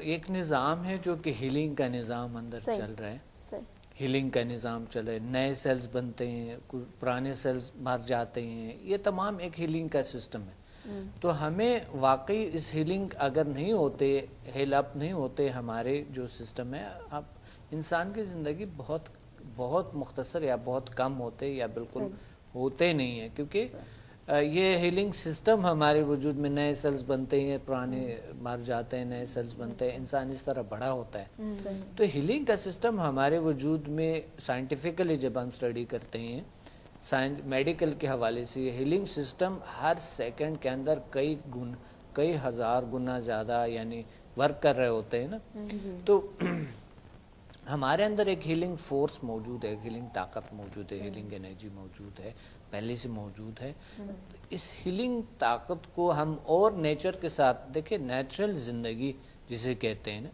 ایک نظام ہے جو کہ ہیلنگ کا نظام اندر چل رہا ہے. ہیلنگ کا نظام چل رہا ہے، نئے سیلز بنتے ہیں، پرانے سیلز مر جاتے ہیں. یہ تمام ایک ہیلنگ کا سسٹم ہے. تو ہمیں واقعی اس ہیلنگ اگر نہیں ہوتے، ہیل اپ نہیں ہوتے ہمارے جو سسٹم ہے، اب انسان کی زندگی بہت بہت مختصر یا بہت کم ہوتے یا بالکل ہوتے نہیں ہیں. کیونکہ یہ ہیلنگ سسٹم ہمارے وجود میں نئے سیلز بنتے ہیں، پرانے مر جاتے ہیں، نئے سیلز بنتے ہیں، انسان اس طرح بڑا ہوتا ہے. تو ہیلنگ کا سسٹم ہمارے وجود میں سائنٹیفکلی جب ہم اسٹڈی کرتے ہیں، میڈیکل کے حوالے سے، یہ ہیلنگ سسٹم ہر سیکنڈ کے اندر کئی ہزار گنا زیادہ یعنی ورک کر رہے ہوتے ہیں نا. تو ہمارے اندر ایک ہیلنگ فورس موجود ہے، ہیلنگ طاقت موجود ہے، ہیلنگ انرجی موجود ہے، پہلے سے موجود ہے. اس ہیلنگ طاقت کو ہم اور نیچر کے ساتھ دیکھیں، نیچرل زندگی جسے کہتے ہیں نا،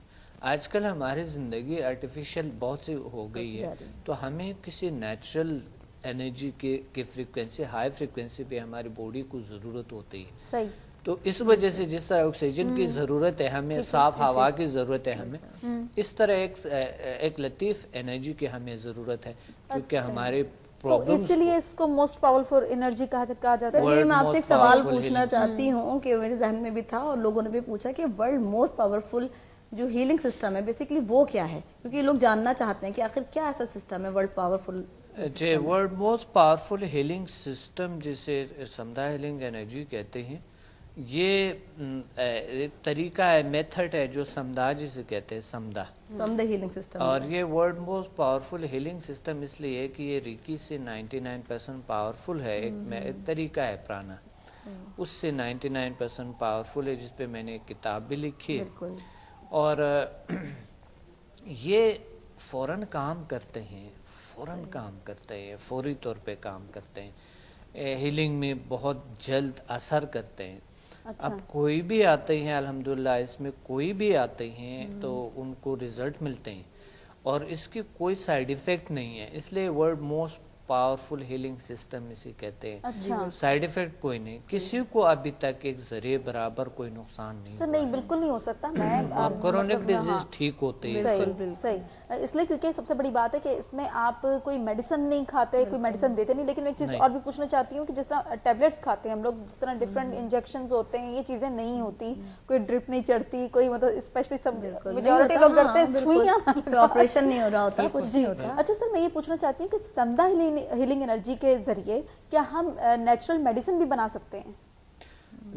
آج کل ہماری زندگی آرٹیفیشل بہت سی ہو گئی ہے. تو ہمیں کسی نیچرل انرجی کے فریکوینسی، ہائی فریکوینسی پہ ہماری باڈی کو ضرورت ہوتی ہے. صحیح. تو اس وجہ سے جس طرح آکسیجن کی ضرورت ہے ہمیں، صاف ہوا کی ضرورت ہے ہمیں، اس طرح ایک لطیف انرجی کی ہمیں ضرورت ہے، کیونکہ ہمارے پرابلمز، اس لیے اس کو موسٹ پاورفل انرجی کہا جاتا ہے. سر، میں آپ سے ایک سوال پوچھنا چاہتی ہوں کہ میرے ذہن میں بھی تھا اور لوگوں نے بھی پوچھا کہ ورلڈ موسٹ پاورفل جو ہیلنگ سسٹم ہے بیسیکلی وہ کیا ہے، کیونکہ لوگ جاننا چاہتے ہیں کہ آخر کیا ایسا سسٹم ہے ورلڈ پاورفل. جی، world most powerful healing system جسے سمدھا ہیلنگ انرجی کہتے ہیں، یہ ایک طریقہ ہے، میتھڈ ہے جو سمدھا جسے کہتے ہیں، سمدھا ہیلنگ سسٹم. اور یہ world most powerful healing system اس لیے کہ یہ ریکی سے 99% پاورفل ہے. ایک طریقہ ہے پرانا، اس سے 99% پاورفل ہے، جس پہ میں نے ایک کتاب بھی لکھی ہے. اور یہ فوراً کام کرتے ہیں، فوری طور پہ کام کرتے ہیں. ہیلنگ میں بہت جلد اثر کرتے ہیں. اب کوئی بھی آتے ہیں، الحمدللہ اس میں کوئی بھی آتے ہیں تو ان کو ریزلٹ ملتے ہیں، اور اس کی کوئی سائیڈ ایفیکٹ نہیں ہے. اس لیے world most powerful healing system इसे कहते हैं। अच्छा साइड इफेक्ट कोई नहीं, किसी को अभी तक एक जरिए बराबर कोई नुकसान नहीं सर, नहीं बिल्कुल नहीं हो सकता। मैं और क्रोनिक डिजीज ठीक होते हैं। सही सही, इसलिए क्योंकि सबसे बड़ी बात है कि इसमें आप कोई मेडिसिन नहीं खाते, कोई मेडिसिन देते नहीं। लेकिन मैं एक चीज और भी पूछना चाहती हूँ कि जिस तरह टैबलेट्स खाते हैं हम लोग, जिस तरह डिफरेंट इंजेक्शंस होते हैं, ये चीजें नहीं होती, कोई ड्रिप नहीं चढ़ती, कोई मतलब स्पेशली सब मेजॉरिटी लोग करते हैं सुइयां, ऑपरेशन नहीं हो रहा होता, कुछ नहीं होता। अच्छा सर, मैं ये पूछना चाहती हूँ कि समदा हीलिंग एनर्जी के जरिए क्या हम नेचुरल मेडिसिन भी बना सकते हैं?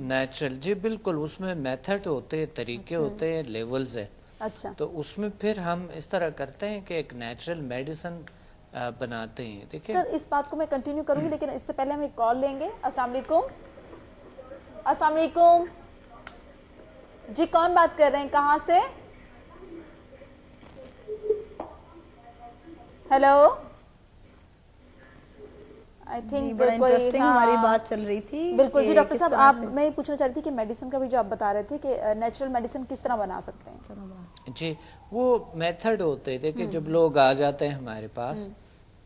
नेचुरल, जी बिल्कुल, उसमें मेथड होते हैं, तरीके होते हैं, लेवल्स है। अच्छा, तो उसमें फिर हम इस तरह करते हैं कि एक नेचुरल मेडिसिन बनाते हैं। देखिए सर इस बात को मैं कंटिन्यू करूंगी, लेकिन इससे पहले हम एक कॉल लेंगे। अस्सलाम वालेकुम। अस्सलाम वालेकुम जी, कौन बात कर रहे हैं, कहाँ से? हेलो, आई थिंक बड़ा इंटरेस्टिंग हमारी बात चल रही थी। बिल्कुल जी डॉक्टर साहब, आप, मैं ये पूछना चाह रही थी कि मेडिसिन का भी जो आप बता रहे थे कि नेचुरल मेडिसिन किस तरह बना सकते हैं? जी, वो मेथड होते हैं। देखिए जब लोग आ जाते हैं हमारे पास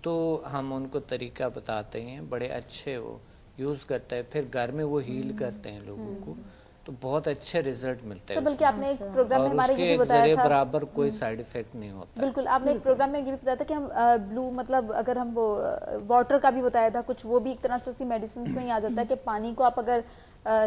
तो हम उनको तरीका बताते हैं, बड़े अच्छे वो यूज करते हैं, फिर घर में वो हील करते हैं लोगों को, तो बहुत अच्छे रिजल्ट मिलते हैं। बल्कि आपने एक प्रोग्राम में हमारे ये भी उसके बताया था, बराबर कोई साइड इफेक्ट नहीं होता। बिल्कुल, आपने एक प्रोग्राम में ये भी बताया था कि हम ब्लू, मतलब अगर हम वो वाटर का भी बताया था कुछ, वो भी एक तरह से उसी मेडिसिन में ही आ जाता है कि पानी को आप अगर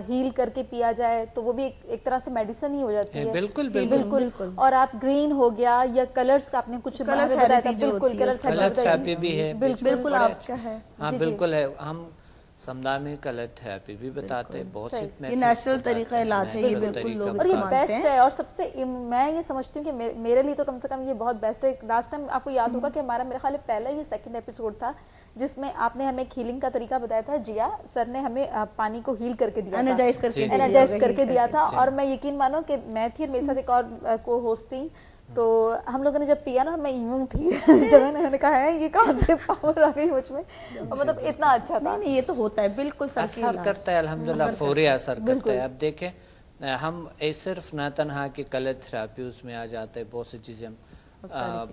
हील करके पिया जाए तो वो भी एक तरह से मेडिसिन ही हो जाती है। बिल्कुल बिल्कुल। और आप ग्रीन हो गया या कलर्स का आपने कुछ कलर बताया था, बिल्कुल कलर थेरेपी भी है। बिल्कुल आपका है। हाँ बिल्कुल है, हम समदा में कलर थेरेपी भी बताते हैं, बहुत सी ये नेचुरल तरीका इलाज है, ये बिल्कुल लोग और ये बेस्ट है। और सबसे मैं ये समझती हूँ कि मेरे लिए तो कम से कम ये बहुत बेस्ट है। लास्ट टाइम आपको याद होगा कि हमारा, मेरे ख्याल पहला ये सेकंड एपिसोड था जिसमें आपने हमें एक हीलिंग का तरीका बताया था। जिया सर ने हमें पानी को हील करके दिया, एनर्जाइज करके दिया था। और मैं यकीन मानो कि मैं थी और मेरे साथ एक और को होस्ट थी, तो हम लोगों ने जब पिया ना, मैं यूं थी जब मैंने कहा है ये कहाँ से पावर आ गई मुझ में, और मतलब इतना अच्छा था। नहीं ये तो होता है, बिल्कुल असर करता है, अल्हम्दुलिल्लाह फौरी असर करता है। अब देखें हम सिर्फ ना तनहा की कलर थेरेपी उसमें आ जाते हैं, बहुत सी चीजें हम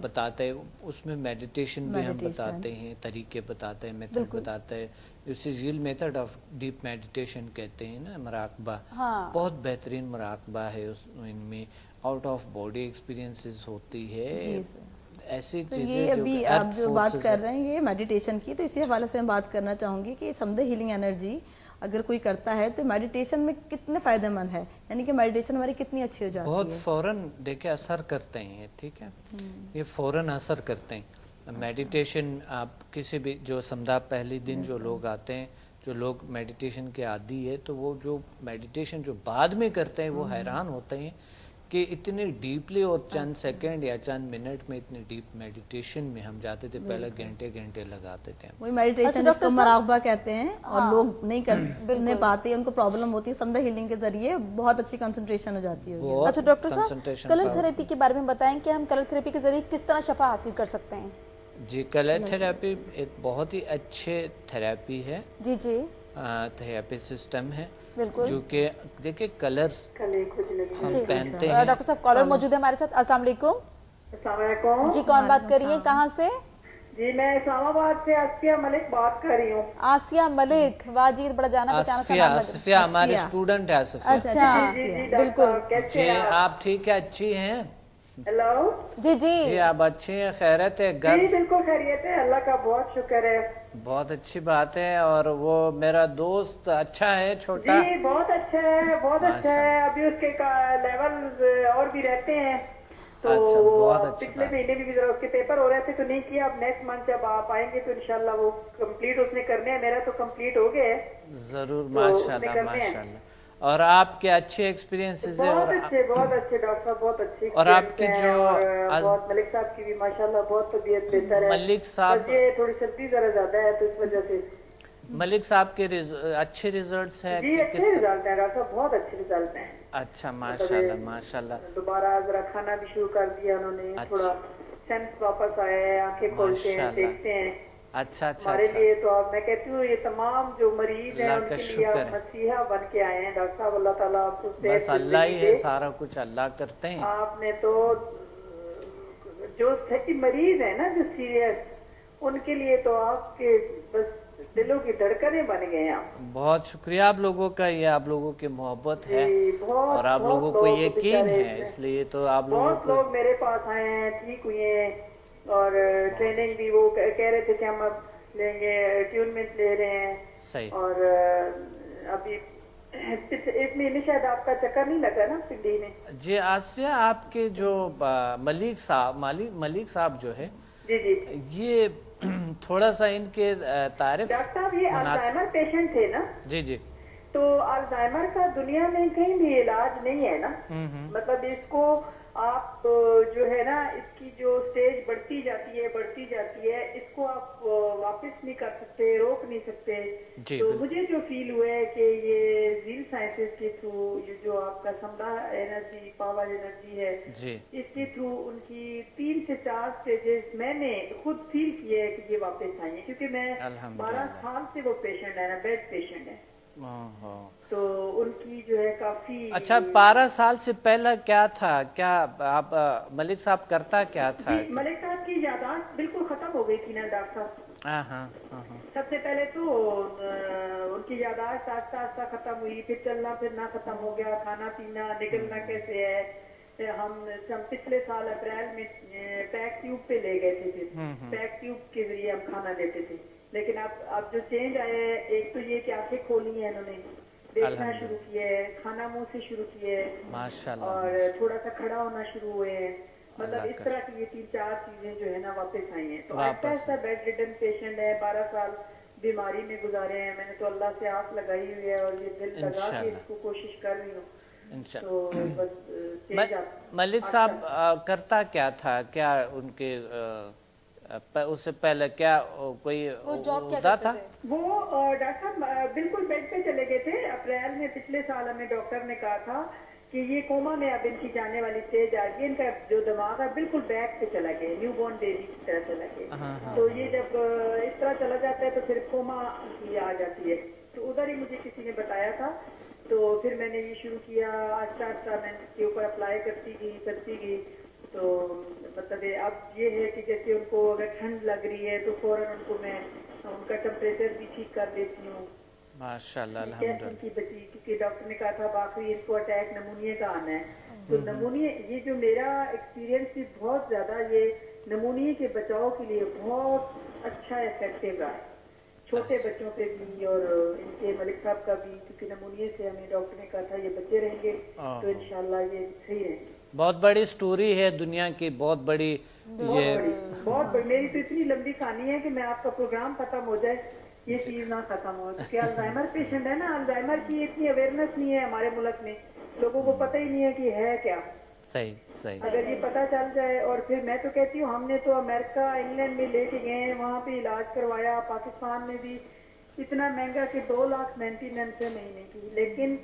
बताते हैं, उसमें मेडिटेशन भी हम बताते हैं, तरीके बताते हैं, मेथड बताते हैं। उसी real method of deep meditation कहते हैं ना, मुराकबा, बहुत बेहतरीन मुराकबा है इनमें, आउट ऑफ बॉडी एक्सपीरियंसेस होती है, ऐसी तो ये अभी आप जो बात कर रहे हैं ये मेडिटेशन की, तो इसी हवाले से मैं बात करना चाहूंगी कि समदा हीलिंग एनर्जी अगर कोई करता है तो मेडिटेशन में कितने फायदेमंद है, यानी कि मेडिटेशन हमारी कितनी अच्छी हो जाती है। बहुत फौरन देखिए असर करते हैं, ठीक है, ये फौरन असर करते हैं। मेडिटेशन आप किसी भी, जो समझा पहले दिन जो लोग आते हैं, जो लोग मेडिटेशन के आदी है, तो वो जो मेडिटेशन जो बाद में करते हैं वो हैरान होते हैं कि इतने डीपली और चंद सेकंड या चंद मिनट में इतने डीप मेडिटेशन में हम जाते थे, पहले घंटे घंटे लगाते थे। वही मेडिटेशन जिसको मुराकबा कहते हैं, और लोग नहीं कर पाते, उनको प्रॉब्लम होती है, समदा हीलिंग के जरिए बहुत अच्छी कंसंट्रेशन हो जाती है। अच्छा डॉक्टर साहब, कलर थेरेपी के बारे में बताएं कि हम कलर थेरेपी के जरिए किस तरह शफा हासिल कर सकते हैं? जी, कलर थेरेपी एक बहुत ही अच्छे थेरेपी है, जी थेरेपी सिस्टम है, जो कि देखिए कलर्स हम पहनते हैं। डॉक्टर साहब कॉलर मौजूद है हमारे साथ। अस्सलाम वालेकुम जी, कौन बात कर रही है, कहाँ से? जी मैं इस्लामाबाद से आसिया मलिक बात कर रही हूँ। आसिया मलिक, वाह जी, बड़ा जाना पहचाना सा नाम है। आसिया हमारे स्टूडेंट है। अच्छा बिल्कुल, कैसे आप ठीक है, अच्छी हैं? हेलो जी आप अच्छी हैं, खैरियत है? जी बिल्कुल खैरियत है, अल्लाह का बहुत शुक्र है। बहुत अच्छी बात है। और वो मेरा दोस्त अच्छा है, छोटा? जी बहुत अच्छा है, बहुत अच्छा है। अभी उसके लेवल और भी रहते हैं, तो अच्छा, बहुत अच्छा। पिछले महीने भी उसके पेपर हो रहे थे तो नहीं किया। अब नेक्स्ट मंथ जब आप आएंगे तो इंशाल्लाह वो कंप्लीट उसने करने हैं। मेरा तो कंप्लीट हो गया है। जरूर, माशाल्लाह माशाल्लाह। और आपके अच्छे एक्सपीरियंसेस है? बहुत अच्छे डॉक्टर साहब, बहुत अच्छे। और आपकी जो बहुत मलिक साहब की भी माशाल्लाह बहुत तबीयत बेहतर है। मलिक साहब, ये थोड़ी सर्दी जरा ज्यादा है तो इस वजह से। मलिक साहब के अच्छे रिजल्ट्स है? जी अच्छे रिजल्ट है डॉक्टर साहब, बहुत अच्छे रिजल्ट हैं। अच्छा माशाल्लाह माशाल्लाह। दोबारा जरा खाना भी शुरू कर दिया उन्होंने, थोड़ा सेंस वापस आया है, आंखें खोलते हैं, देखते हैं। अच्छा हमारे लिए तो अब मैं कहती हूँ ये तमाम जो मरीज हैं उनके लिए आप मसीहा बन के आए हैं डॉक्टर साहब। अल्लाह ताला आपको बस अल्लाह ही है, सारा कुछ अल्लाह करते हैं। आपने तो जो मरीज है ना जो सीरियस, उनके लिए तो आपके बस दिलों की धड़कनें बन गए हैं आप। बहुत शुक्रिया आप लोगों का, ये आप लोगों की मोहब्बत है और आप लोगों को यकीन है, इसलिए तो आप लोगों बहुत को। लोग मेरे पास आए हैं, ठीक हुए हैं, और ट्रेनिंग भी वो कह रहे थे कि हम अब लेंगे, ट्यूनमेंट ले रहे हैं। सही। और अभी इस महीने शायद आपका चक्कर नहीं लगा ना पिंडी में? जी आसिया, आपके जो मलिक साहब जो है, जी जी, ये थोड़ा सा इनके तारीफ। डॉक्टर साहब ये अल्जाइमर पेशेंट थे ना? जी जी। तो अल्जाइमर का दुनिया में कहीं भी इलाज नहीं है ना, मतलब इसको आप जो है ना, इसकी जो स्टेज बढ़ती जाती है, इसको आप वापस नहीं कर सकते, रोक नहीं सकते। तो मुझे जो फील हुआ है कि ये जील साइंसेस के थ्रू, ये जो आपका समदा एनर्जी, पावर एनर्जी है, इसके थ्रू उनकी 3 से 4 स्टेजेस मैंने खुद फील किए है कि ये वापस आई है, क्योंकि मैं 12 साल से वो पेशेंट है ना, बेड पेशेंट है। तो उनकी जो है काफी। अच्छा, 12 साल से पहला क्या था? क्या आप मलिक साहब करता क्या था? मलिक साहब की यादाश्त बिल्कुल खत्म हो गई थी ना डॉक्टर साहब। सबसे पहले तो उनकी यादाश्त आस्ता आस्ता खत्म हुई, फिर चलना फिरना खत्म हो गया, खाना पीना निकलना कैसे है। हम पिछले साल अप्रैल में पैक ट्यूब पे ले गए थे, फिर पैक ट्यूब के जरिए हम खाना लेते थे। लेकिन अब जो चेंज आया है, एक तो ये कि आंखें खोली है इन्होंने, देखना शुरू किया है, खाना मुंह से शुरू किया है, माशाल्लाह, और थोड़ा सा खड़ा होना शुरू हुए हैं। मतलब इस तरह की ये 3-4 चीजें जो है ना वापस आई हैं। तो Aahista Aahista bed ridden patient है, 12 साल बीमारी में गुजारे हैं। मैंने तो अल्लाह से आस लगाई हुई है और ये दिल लगा के इसको कोशिश कर रही हूँ। तो बस मलिक साहब करता क्या था? क्या उनके उससे पहले क्या कोई होता था? वो डॉक्टर साहब बिल्कुल बेड पे चले गए थे। अप्रैल में पिछले साल हमें डॉक्टर ने कहा था कि ये कोमा में अब इनकी जाने वाली स्टेज आ गई, इनका जो दिमाग है बिल्कुल बैक पे चला गया, न्यू बॉर्न बेबी की तरह चला गया। तो ये जब इस तरह चला जाता है तो फिर कोमा की आ जाती है। तो उधर ही मुझे किसी ने बताया था, तो फिर मैंने ये शुरू किया, आस्ता आस्ता मैंने इसके ऊपर अप्लाई करती गई। तो मतलब अब ये है कि जैसे उनको अगर ठंड लग रही है तो फौरन उनको मैं उनका टेम्परेचर भी ठीक कर देती हूँ। माशाल्लाह, अल्हम्दुलिल्लाह। की बची, क्योंकि डॉक्टर ने कहा था आखिरी इनको अटैक नमूनिया का आना है। तो नमूनिया, ये जो मेरा एक्सपीरियंस थी बहुत ज्यादा, ये नमूनिया के बचाव के लिए बहुत अच्छा इफेक्टिव रहा है, छोटे बच्चों पे भी और इनके मलिक साहब का भी, क्योंकि नमूनिया से हमें डॉक्टर ने कहा था ये बच्चे रहेंगे तो इंशाल्लाह ये सही रहेंगे। बहुत बड़ी स्टोरी है दुनिया की, बहुत बड़ी, बहुत बड़ी। मेरी तो इतनी लंबी कहानी है कि मैं आपका प्रोग्राम खत्म हो जाए ये चीज ना खत्म हो। क्योंकि अल्जाइमर पेशेंट है ना, अल्जाइमर की इतनी अवेयरनेस नहीं है हमारे मुल्क में, लोगों को पता ही नहीं है कि है क्या। सही। अगर ये पता चल जाए, और फिर मैं तो कहती हूँ हमने तो अमेरिका, इंग्लैंड में लेके गए, वहाँ पे इलाज करवाया, पाकिस्तान में भी इतना महंगा कि 2 लाख मेंटेनेंस है महीने की। लेकिन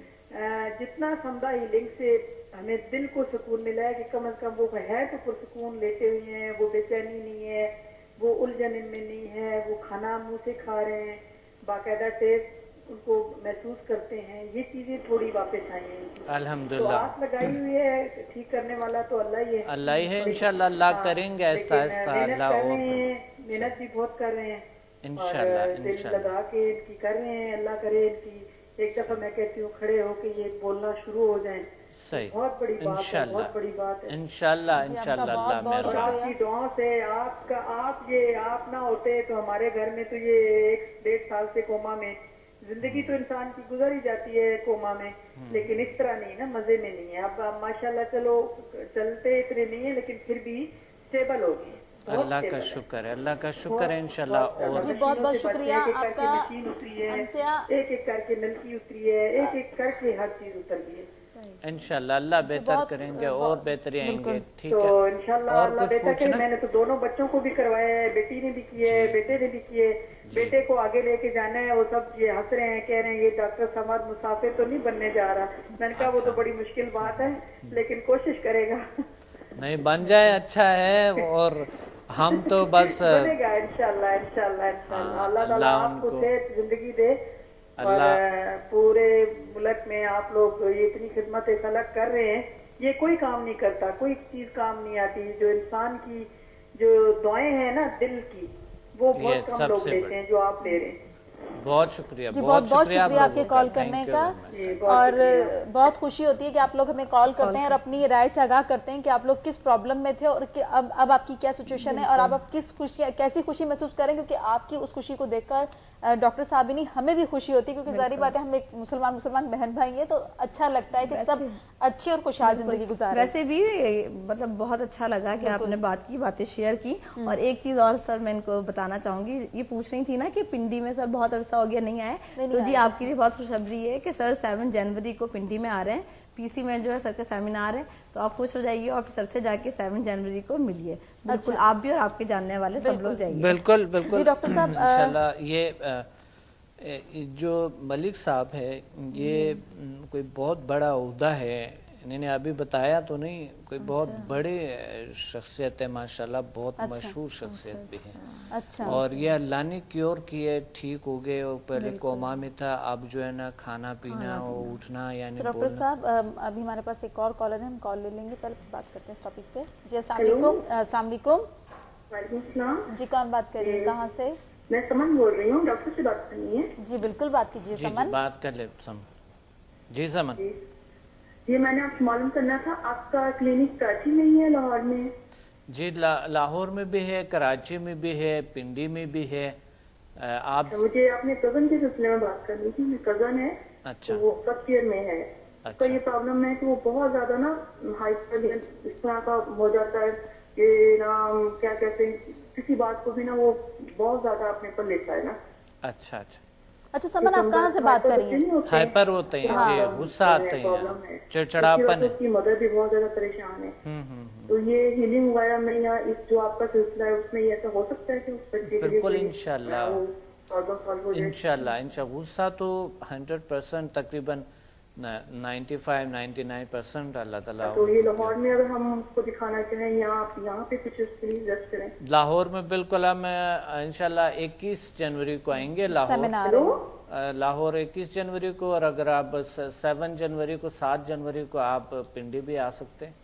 जितना समझा हीलिंग से हमें दिल को सुकून मिला है कि कम से कम वो है तो पुरसुकून लेटे हुए हैं, वो बेचैनी नहीं है, वो उलझन इनमें नहीं है, वो खाना मुंह से खा रहे हैं, बाकायदा टेस्ट उनको महसूस करते हैं। ये चीजें थोड़ी वापस आई हैं अल्हम्दुलिल्लाह। तो आप लगाई हुई है, ठीक करने वाला तो अल्लाह ही है इंशाल्लाह। अल्लाह करेंगे आहिस्ता आहिस्ता, अल्लाह और मेहनत भी बहुत कर रहे हैं इंशाल्लाह, दिल लगा के इनकी कर रहे हैं। अल्लाह करे इनकी एक दफा मैं कहती हूँ खड़े होके ये बोलना शुरू हो जाए। सही, बहुत बड़ी बात है, बहुत बड़ी बात है। इंशाल्लाह अल्लाह और आपकी दुआओं से, आप ना होते तो हमारे घर में तो ये 1-1.5 साल से कोमा में, जिंदगी तो इंसान की गुजर ही जाती है कोमा में, लेकिन इस तरह नहीं ना, मजे में नहीं है। अब माशाल्लाह चलो चलते इतने नहीं है, लेकिन फिर भी स्टेबल हो गए। अल्लाह का शुक्र है, अल्लाह का शुक्र है इंशाल्लाह। और जी बहुत बहुत शुक्रिया आपका। मशीन उतरी है, एक करके नलकी उतरी है, एक करके हर चीज उतर गई है। इंशाल्लाह अल्लाह बेहतर करेंगे और बेहतरी आएंगे। ठीक है, तो इंशाल्लाह अल्लाह बेहतर करे। मैंने तो दोनों बच्चों को भी करवाया है, बेटी ने भी किए, बेटे ने भी किए। बेटे को आगे लेके जाना है, वो सब ये हंस रहे हैं, कह रहे हैं ये डॉक्टर समाज मुसाफिर तो नहीं बनने जा रहा। मैंने कहा वो तो बड़ी मुश्किल बात है, लेकिन कोशिश करेगा। नहीं बन जाए अच्छा है, और हम तो बस बनेगा इंशाल्लाह। अल्लाह ताला आपको सेहत जिंदगी दे, और पूरे मुल्क में आप लोग ये इतनी खिदमत खलक कर रहे हैं। ये कोई काम नहीं करता, कोई चीज काम नहीं आती। जो इंसान की जो दुआएं हैं ना दिल की, वो बहुत कम लोग लेते हैं जो आप ले रहे हैं। बहुत शुक्रिया, जी बहुत बहुत शुक्रिया आपके कॉल करने का, और बहुत खुशी होती है कि आप लोग हमें कॉल करते हैं और अपनी राय से आगाह करते हैं कि आप लोग किस प्रॉब्लम में थे और अब आपकी क्या सिचुएशन है और अब किस खुशी, कैसी खुशी महसूस करें, क्योंकि आपकी उस खुशी को देखकर डॉक्टर साहबिनी हमें भी खुशी होती है, क्योंकि जारी बात है हम एक मुसलमान बहन भाई हैं, तो अच्छा लगता है कि सब अच्छी और खुशहाल जिंदगी गुजारें। वैसे भी मतलब बहुत अच्छा लगा कि आपने बातें शेयर की। और एक चीज और सर मैं इनको बताना चाहूंगी, ये पूछ रही थी ना कि पिंडी में सर बहुत अरसा हो गया नहीं आए, तो जी आपके लिए बहुत खुशखबरी है कि सर 7 जनवरी को पिंडी में आ रहे हैं, पीसी में जो है सर का सेमिनार है, तो आप खुश हो जाइए और सर से जाके 7 जनवरी को मिलिए। बिल्कुल आप भी और आपके जानने वाले सब लोग जाइए। बिल्कुल बिल्कुल जी डॉक्टर साहब, इंशाल्लाह। ये जो मलिक साहब है ये कोई बहुत बड़ा ओहदा है, इन्होंने अभी बताया तो नहीं, कोई बहुत बड़े शख्सियत है माशाल्लाह, बहुत मशहूर शख्सियत भी है। अच्छा। और ये अल्लाह ने क्योर किए, ठीक हो गए, और पहले कोमा में था, अब जो है ना खाना पीना और उठना यानी डॉक्टर साहब अभी हमारे पास एक और कॉलर है, हम कॉल ले लेंगे, पहले बात करते हैं इस टॉपिक पे। जी अस्सलाम वालेकुम। अस्सलाम वालेकुम। वालेकुम सलाम। जी कौन बात कर रही है, कहाँ से? मैं समन बोल रही हूँ, डॉक्टर से बात करनी है। जी बिल्कुल बात कीजिए समन। बात कर ले समन। जी समन जी मैंने आपसे मालूम करना था, आपका क्लिनिक कराची में ही है लाहौर में? जी लाहौर में भी है, कराची में भी है, पिंडी में भी है। आप मुझे अपने कजन के सिलसिले में बात करनी थी, मेरी कजन है। अच्छा। तो वो फर्स्ट ईयर में है। अच्छा। तो ये प्रॉब्लम है कि वो बहुत ज्यादा ना हाइपर इस तरह का हो जाता है कि ना क्या कहते हैं, किसी बात को भी ना वो बहुत ज्यादा अपने पर लेता है ना। अच्छा अच्छा अच्छा समन आप कहाँ से बात कर रही हैं? हाइपर होते हैं जी, गुस्सा आते हैं, चिड़चिड़ापन है। उसकी मदर भी बहुत ज्यादा परेशान है। तो ये हीलिंग वगैरह में या इस जो आपका सिलसिला है उसमें ऐसा हो सकता है कि उस बच्चे के लिए बिल्कुल इंशाल्लाह गुस्सा तो 100% तकरीबन 95-99% अल्लाह ताला। तो ये लाहौर में अगर हम उसको दिखाना चाहें या आप यहाँ पे कुछ उसके लिए सजेस्ट करें? लाहौर में बिल्कुल हम इंशाल्लाह 21 जनवरी को आएंगे लाहौर 21 जनवरी को, और अगर आप 7 जनवरी को 7 जनवरी को आप पिंडी भी आ सकते हैं।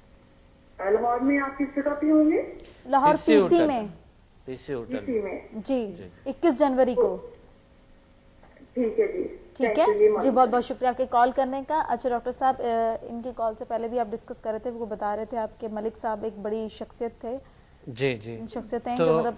लाहौर में आप किस जगह पे होंगे? लाहौर पीसी में। पीसी होटल में जी 21 जनवरी को। ठीक है जी, ठीक है जी, बहुत बहुत शुक्रिया आपके कॉल करने का। अच्छा डॉक्टर साहब, इनकी कॉल से पहले भी आप डिस्कस कर रहे थे, वो बता रहे थे आपके मलिक साहब एक बड़ी शख्सियत थे। जी जी शख्सियत हैं तो जो मतलब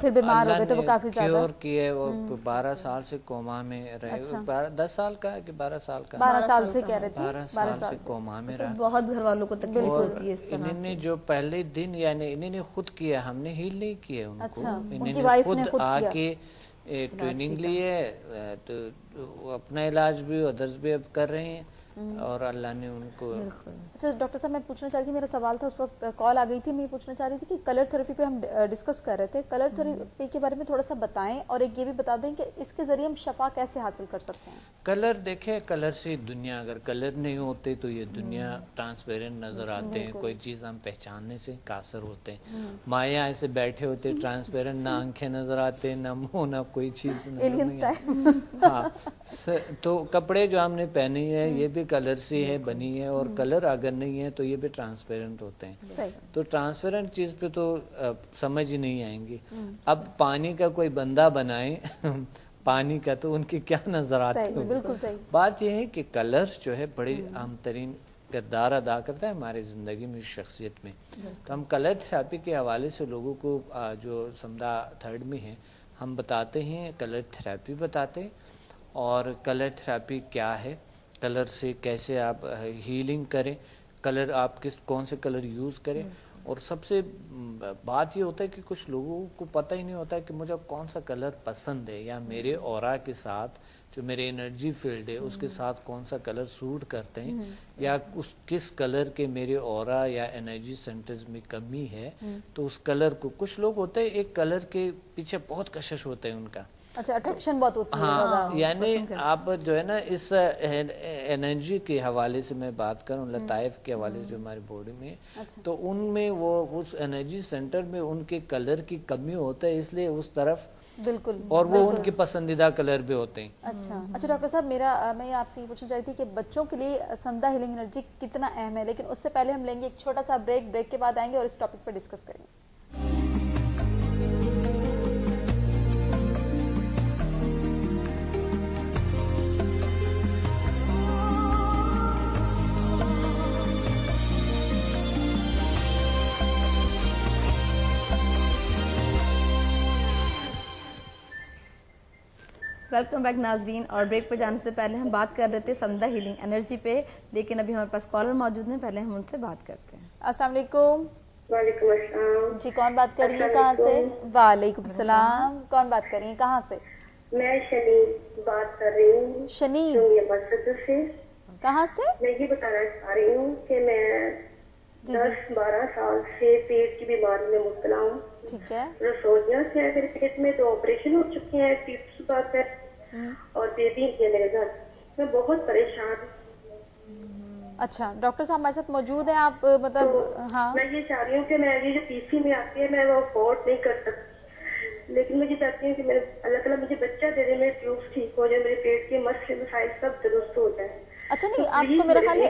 फिर बीमार हो गए थे, वो काफी ज्यादा क्योर किए, वो 12 साल से कोमा में रहे। अच्छा। 10 साल का है कि 12 साल का? 12 साल से कह रहे थे। 12 साल से कोमा में रहा। बहुत घर वालों को तकलीफ होती है इस तरह। इन्होंने जो पहले दिन यानी इन्होंने खुद किया, हमने हील नहीं किया उनको। अच्छा, इन्होंने खुद आके ट्रेनिंग ली है, तो अपना इलाज भी अदर्स भी अब कर रहे हैं और अल्लाह ने उनको। अच्छा डॉक्टर साहब, मैं पूछना चाह रही थी, मेरा सवाल था उस वक्त कॉल आ गई थी, मैं पूछना चाह रही थी कि कलर थेरेपी पे हम डिस्कस कर रहे थे, कलर थेरेपी के बारे में थोड़ा सा बताएं और एक ये भी बता दें कि इसके जरिए हम शफा कैसे हासिल कर सकते हैं। कलर देखे, कलर से दुनिया, अगर कलर नहीं होते तो ये दुनिया ट्रांसपेरेंट नजर आते हैं, कोई चीज हम पहचानने से कासर होते हैं। माया ऐसे बैठे होते ट्रांसपेरेंट, ना आंखें नजर आते, ना मुंह, ना कोई चीज नजर नहीं आती। हाँ, तो कपड़े जो हमने पहने हैं ये भी कलर से है बनी है, और कलर अगर नहीं है तो ये भी ट्रांसपेरेंट होते हैं। तो ट्रांसपेरेंट चीज पे तो समझ ही नहीं आएंगी। अब पानी का कोई बंदा बनाए पानी का, तो उनकी क्या नजर आती है। बिल्कुल सही बात यह है कि कलर्स जो है बड़ी अहम तरीन किरदार अदा करता है हमारी जिंदगी में, शख्सियत में। तो हम कलर थेरेपी के हवाले से लोगों को जो समझा 3rd में है, हम बताते हैं, कलर थेरेपी बताते हैं, और कलर थेरेपी क्या है, कलर से कैसे आप हीलिंग करें, कलर आप कौन से कलर यूज करें। और सबसे बात ये होता है कि कुछ लोगों को पता ही नहीं होता है कि मुझे कौन सा कलर पसंद है, या मेरे ऑरा के साथ जो मेरे एनर्जी फील्ड है उसके साथ कौन सा कलर सूट करते हैं, या उस किस कलर के मेरे ऑरा या एनर्जी सेंटर्स में कमी है, तो उस कलर को, कुछ लोग होते हैं एक कलर के पीछे बहुत कशिश होते हैं उनका। अच्छा, अट्रैक्शन बहुत होती है। हाँ, यानी आप जो है ना इस एनर्जी के हवाले से मैं बात करूं, लताइफ के हवाले से जो हमारी बॉडी में, तो उनमें वो उस एनर्जी सेंटर में उनके कलर की कमी होता है, इसलिए उस तरफ बिल्कुल, और वो उनके पसंदीदा कलर भी होते हैं। अच्छा डॉक्टर साहब, मैं आपसे ये पूछना चाहती थी कि बच्चों के लिए संदा हीलिंग एनर्जी कितना अहम है, लेकिन उससे पहले हम लेंगे एक छोटा सा ब्रेक के बाद आएंगे और इस टॉपिक पर डिस्कस करेंगे। वेलकम बैक नाजरीन। और ब्रेक पे जाने से पहले हम बात कर रहे थे समदा हीलिंग एनर्जी पे, लेकिन अभी हमारे पास कॉलर मौजूद हैं, पहले हम उनसे बात करते हैं। अस्सलाम वालेकुम। वालेकुम अस्सलाम जी, कौन बात कर रही है, कहाँ से? वालेकुम सलाम, कौन बात कर रही है, कहाँ से? मैं शनी बात कर रही हूँ शनी, मस्जिद से। कहाँ से? मैं ये बताना चाह रही हूँ कि मैं 10-12 साल से पेट की बीमारी में मुब्तला हूँ। ठीक है। रसोइयाँ से है मेरे पेट में, तो ऑपरेशन हो चुके हैं, तीसरी बात है, और बेबी है मेरे घर। मैं बहुत परेशान हूँ। अच्छा, डॉक्टर साहब हमारे साथ मौजूद हैं, आप मतलब तो हाँ, मैं ये चाह रही हूँ कि मैं ये जो पीसी में आती है मैं वो अफोर्ड नहीं कर सकती, लेकिन मैं ये चाहती हूँ कि मेरे अल्लाह ताला मुझे बच्चा दे दे, मेरे ट्यूब्स ठीक हो जाए, मेरे पेट के मसले मसाइल सब दुरुस्त हो जाए। अच्छा नहीं, तो आपको मेरा ख्याल है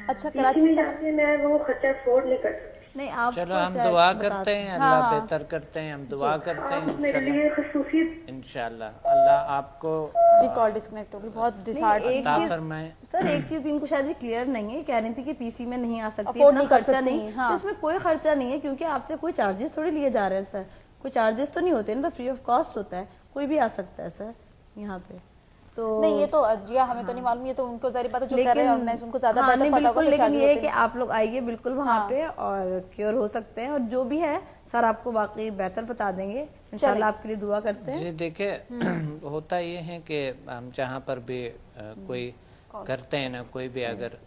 अच्छा कराची से में मैं वो खर्चा अफोर्ड नहीं कर सकती। नहीं, आप चलो हम दुआ करते हैं, अल्लाह हाँ। बेहतर करते हैं, हम दुआ करते हैं मेरे लिए खसूसी इंशाल्लाह अल्लाह आपको जी कॉल डिस्कनेक्ट होगी, बहुत डिसहार्ट। एक अता चीज फरमाए। सर, एक चीज इनको शायद ये क्लियर नहीं है, कह रही थी कि पीसी में नहीं आ सकती, Afford इतना नहीं कर खर्चा सकती, नहीं। हाँ। तो इसमें कोई खर्चा नहीं है, क्योंकि आपसे कोई चार्जेस थोड़ी लिए जा रहे हैं सर, कोई चार्जेस तो नहीं होते ना, तो फ्री ऑफ कॉस्ट होता है, कोई भी आ सकता है सर यहाँ पे। तो नहीं ये तो जिया हमें तो नहीं मालूम, ये तो उनको जारी बात है जो कर रहे हैं ऑर्गेनाइज, उनको ज्यादा हाँ, पता नहीं, होगा बिल्कुल, कि लेकिन charges ये है होते कि हैं। आप लोग आइए बिल्कुल वहाँ हाँ। पे और क्योर हो सकते हैं, और जो भी है सर आपको वाकई बेहतर बता देंगे इंशाल्लाह। आपके लिए दुआ करते हैं। जी देखिए होता ये है कि हम जहाँ पर भी कोई करते हैं ना, कोई भी अगर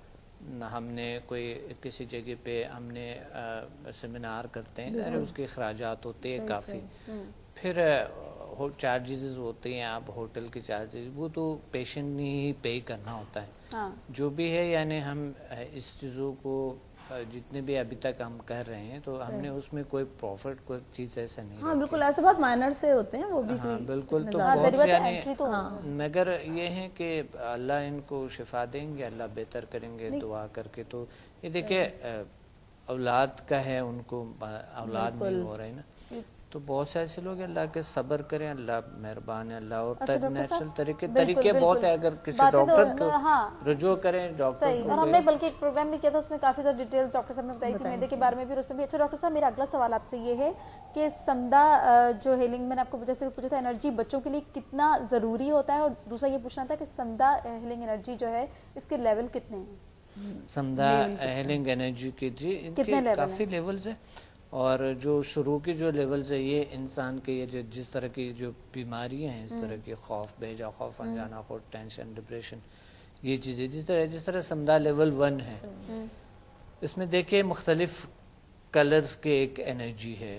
हमने कोई किसी जगह पे हमने सेमिनार करते हैं, उसके अखराजात होते हैं काफ़ी, फिर चार्जेस होते हैं, आप होटल के चार्जेस, वो तो पेशेंट ने ही पे करना होता है। हाँ। जो भी है, यानी हम इस चीज़ों को जितने भी अभी तक हम कर रहे हैं, तो हमने उसमें कोई प्रॉफिट कोई चीज़ ऐसा नहीं हाँ बिल्कुल, ऐसे बहुत माइनर से होते हैं वो भी। हाँ बिल्कुल, तो हाँ, बहुत जरूरत है, यानी एंट्री तो मगर ये है कि अल्लाह इनको शिफा देंगे, अल्लाह बेहतर करेंगे दुआ करके। तो ये देखिए औलाद का है, उनको औलाद नहीं हो रहा है ना, तो बहुत से ऐसे लोग अल्लाह के सब्र करें, अल्लाह मेहरबान है, अल्लाह और नेचुरल तरीके बहुत है, अगर किसी डॉक्टर को रुजू करें डॉक्टर सही। और हमने बल्कि एक प्रोग्राम भी किया था, उसमें काफी सारी डिटेल्स डॉक्टर साहब ने बताई थी मैदे के बारे में भी, और उसमें भी। अच्छा डॉक्टर साहब, मेरा अगला सवाल आपसे ये है कि समदा जो हीलिंग, मैंने आपको जैसे पूछा था एनर्जी बच्चों के लिए कितना जरूरी होता है, और दूसरा ये पूछना था कि समदा हीलिंग एनर्जी जो है इसके लेवल कितने हैं? समदा हीलिंग एनर्जी के जी इनके काफी लेवल्स है, और जो शुरू की जो लेवल्स है, ये इंसान के ये जिस तरह की जो बीमारियां हैं, इस तरह की खौफ, बेजा खौफ, अनजाना खौफ, टेंशन, डिप्रेशन, ये चीज़ें जिस तरह समदा लेवल 1 है, इसमें देखिए मुख्तलिफ कलर्स के एक एनर्जी है।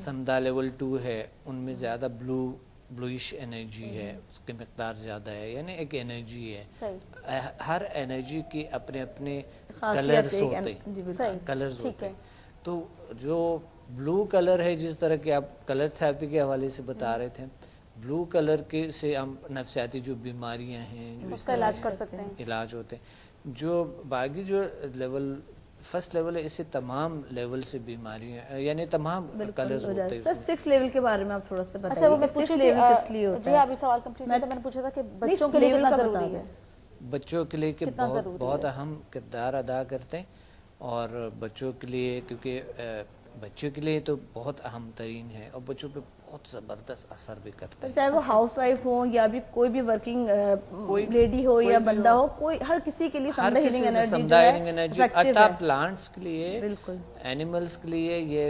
समदा लेवल 2 है, उनमें ज़्यादा ब्लूइश एनर्जी है, उसकी मिकदार ज़्यादा है, यानी एक एनर्जी है। हर एनर्जी की अपने अपने कलर्स होते हैं, कलर्स होते हैं। तो जो ब्लू कलर है, जिस तरह के आप कलर थेरेपी के हवाले से बता रहे थे, ब्लू कलर के से हम नफ्सियाती जो बीमारियां हैं जो उसका इलाज कर सकते हैं, इलाज होते हैं। जो बाकी जो लेवल फर्स्ट लेवल है, इससे तमाम लेवल से बीमारियां, यानी तमाम कलर्स होते हैं। सर 6 लेवल के बारे में आप थोड़ा सा बताइए। अच्छा वो मैं पूछ रही थी जी, अभी सवाल कंप्लीट नहीं था, मैंने पूछा था कि बच्चों के लिए कितना जरूरी है? बच्चों के लिए बहुत अहम किरदार अदा करते हैं, और बच्चों के लिए, क्योंकि बच्चों के लिए तो बहुत अहम तरीन है, और बच्चों पे बहुत ज़बरदस्त असर भी करता है। चाहे वो हाउस वाइफ हो या भी कोई भी वर्किंग लेडी हो या बंदा हो, कोई हर किसी के लिए समदा हीलिंग एनर्जी अता प्लांट्स के लिए, बिल्कुल एनिमल्स के लिए ये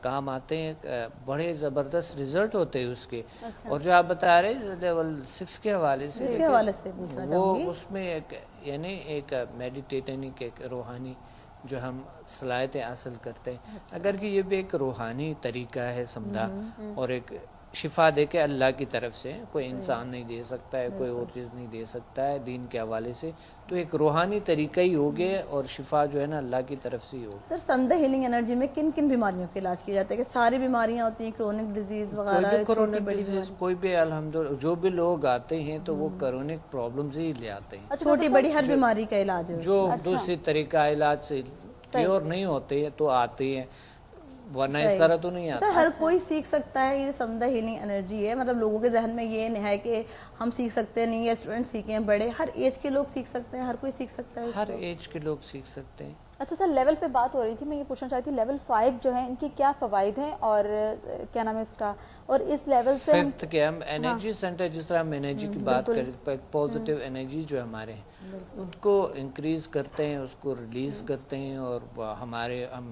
काम आते हैं, बड़े ज़बरदस्त रिजल्ट होते हैं उसके। और जो आप बता रहे लेवल 6 के हवाले से पूछना चाहूंगी, वो उसमें यानी एक मेडिटेटनी के रूहानी जो हम सलाहियतें हासिल करते हैं, अगर कि ये भी एक रूहानी तरीका है समझा, और एक शिफा दे के अल्लाह की तरफ से, कोई इंसान नहीं दे सकता है, कोई और चीज़ नहीं दे सकता है दीन के हवाले से, तो एक रूहानी तरीका ही हो गया, और शिफा जो है ना अल्लाह की तरफ से ही हो। सर समदा हीलिंग एनर्जी में किन किन बीमारियों के इलाज किए जाते हैं? कि सारी बीमारियां होती हैं, क्रोनिक डिजीज वगैरह? क्रोनिक डिजीज कोई भी, अल्हम्दुलिल्लाह जो भी लोग आते हैं तो वो क्रोनिक प्रॉब्लम्स ही ले आते हैं। छोटी बड़ी हर बीमारी का इलाज है जो दूसरी तरीका इलाज से प्योर नहीं होते हैं तो आते हैं, वरना इस तरह तो नहीं आता। सर हर कोई सीख सकता है ये समदा हीलिंग एनर्जी है? मतलब लोगों के जहन में ये नहीं है कि हम सीख सकते हैं, नहीं, ये स्टूडेंट सीखे, बड़े, हर एज के लोग सीख सकते हैं, हर कोई सीख सकता है? हर एज के लोग सीख सकते हैं। اچھا سر، لیول پہ بات ہو رہی تھی، میں یہ پوچھنا چاہتی تھی لیول 5 جو ہے ان کی کیا فوائد ہیں اور کیا نام ہے اس کا، اور اس لیول سے ففتھ کے ہم انرجی سینٹر، جس طرح ہم انرجی کی بات کریں، پازیٹیو انرجی جو ہمارے ہیں ان کو انکریز کرتے ہیں، اس کو ریلیز کرتے ہیں، اور ہم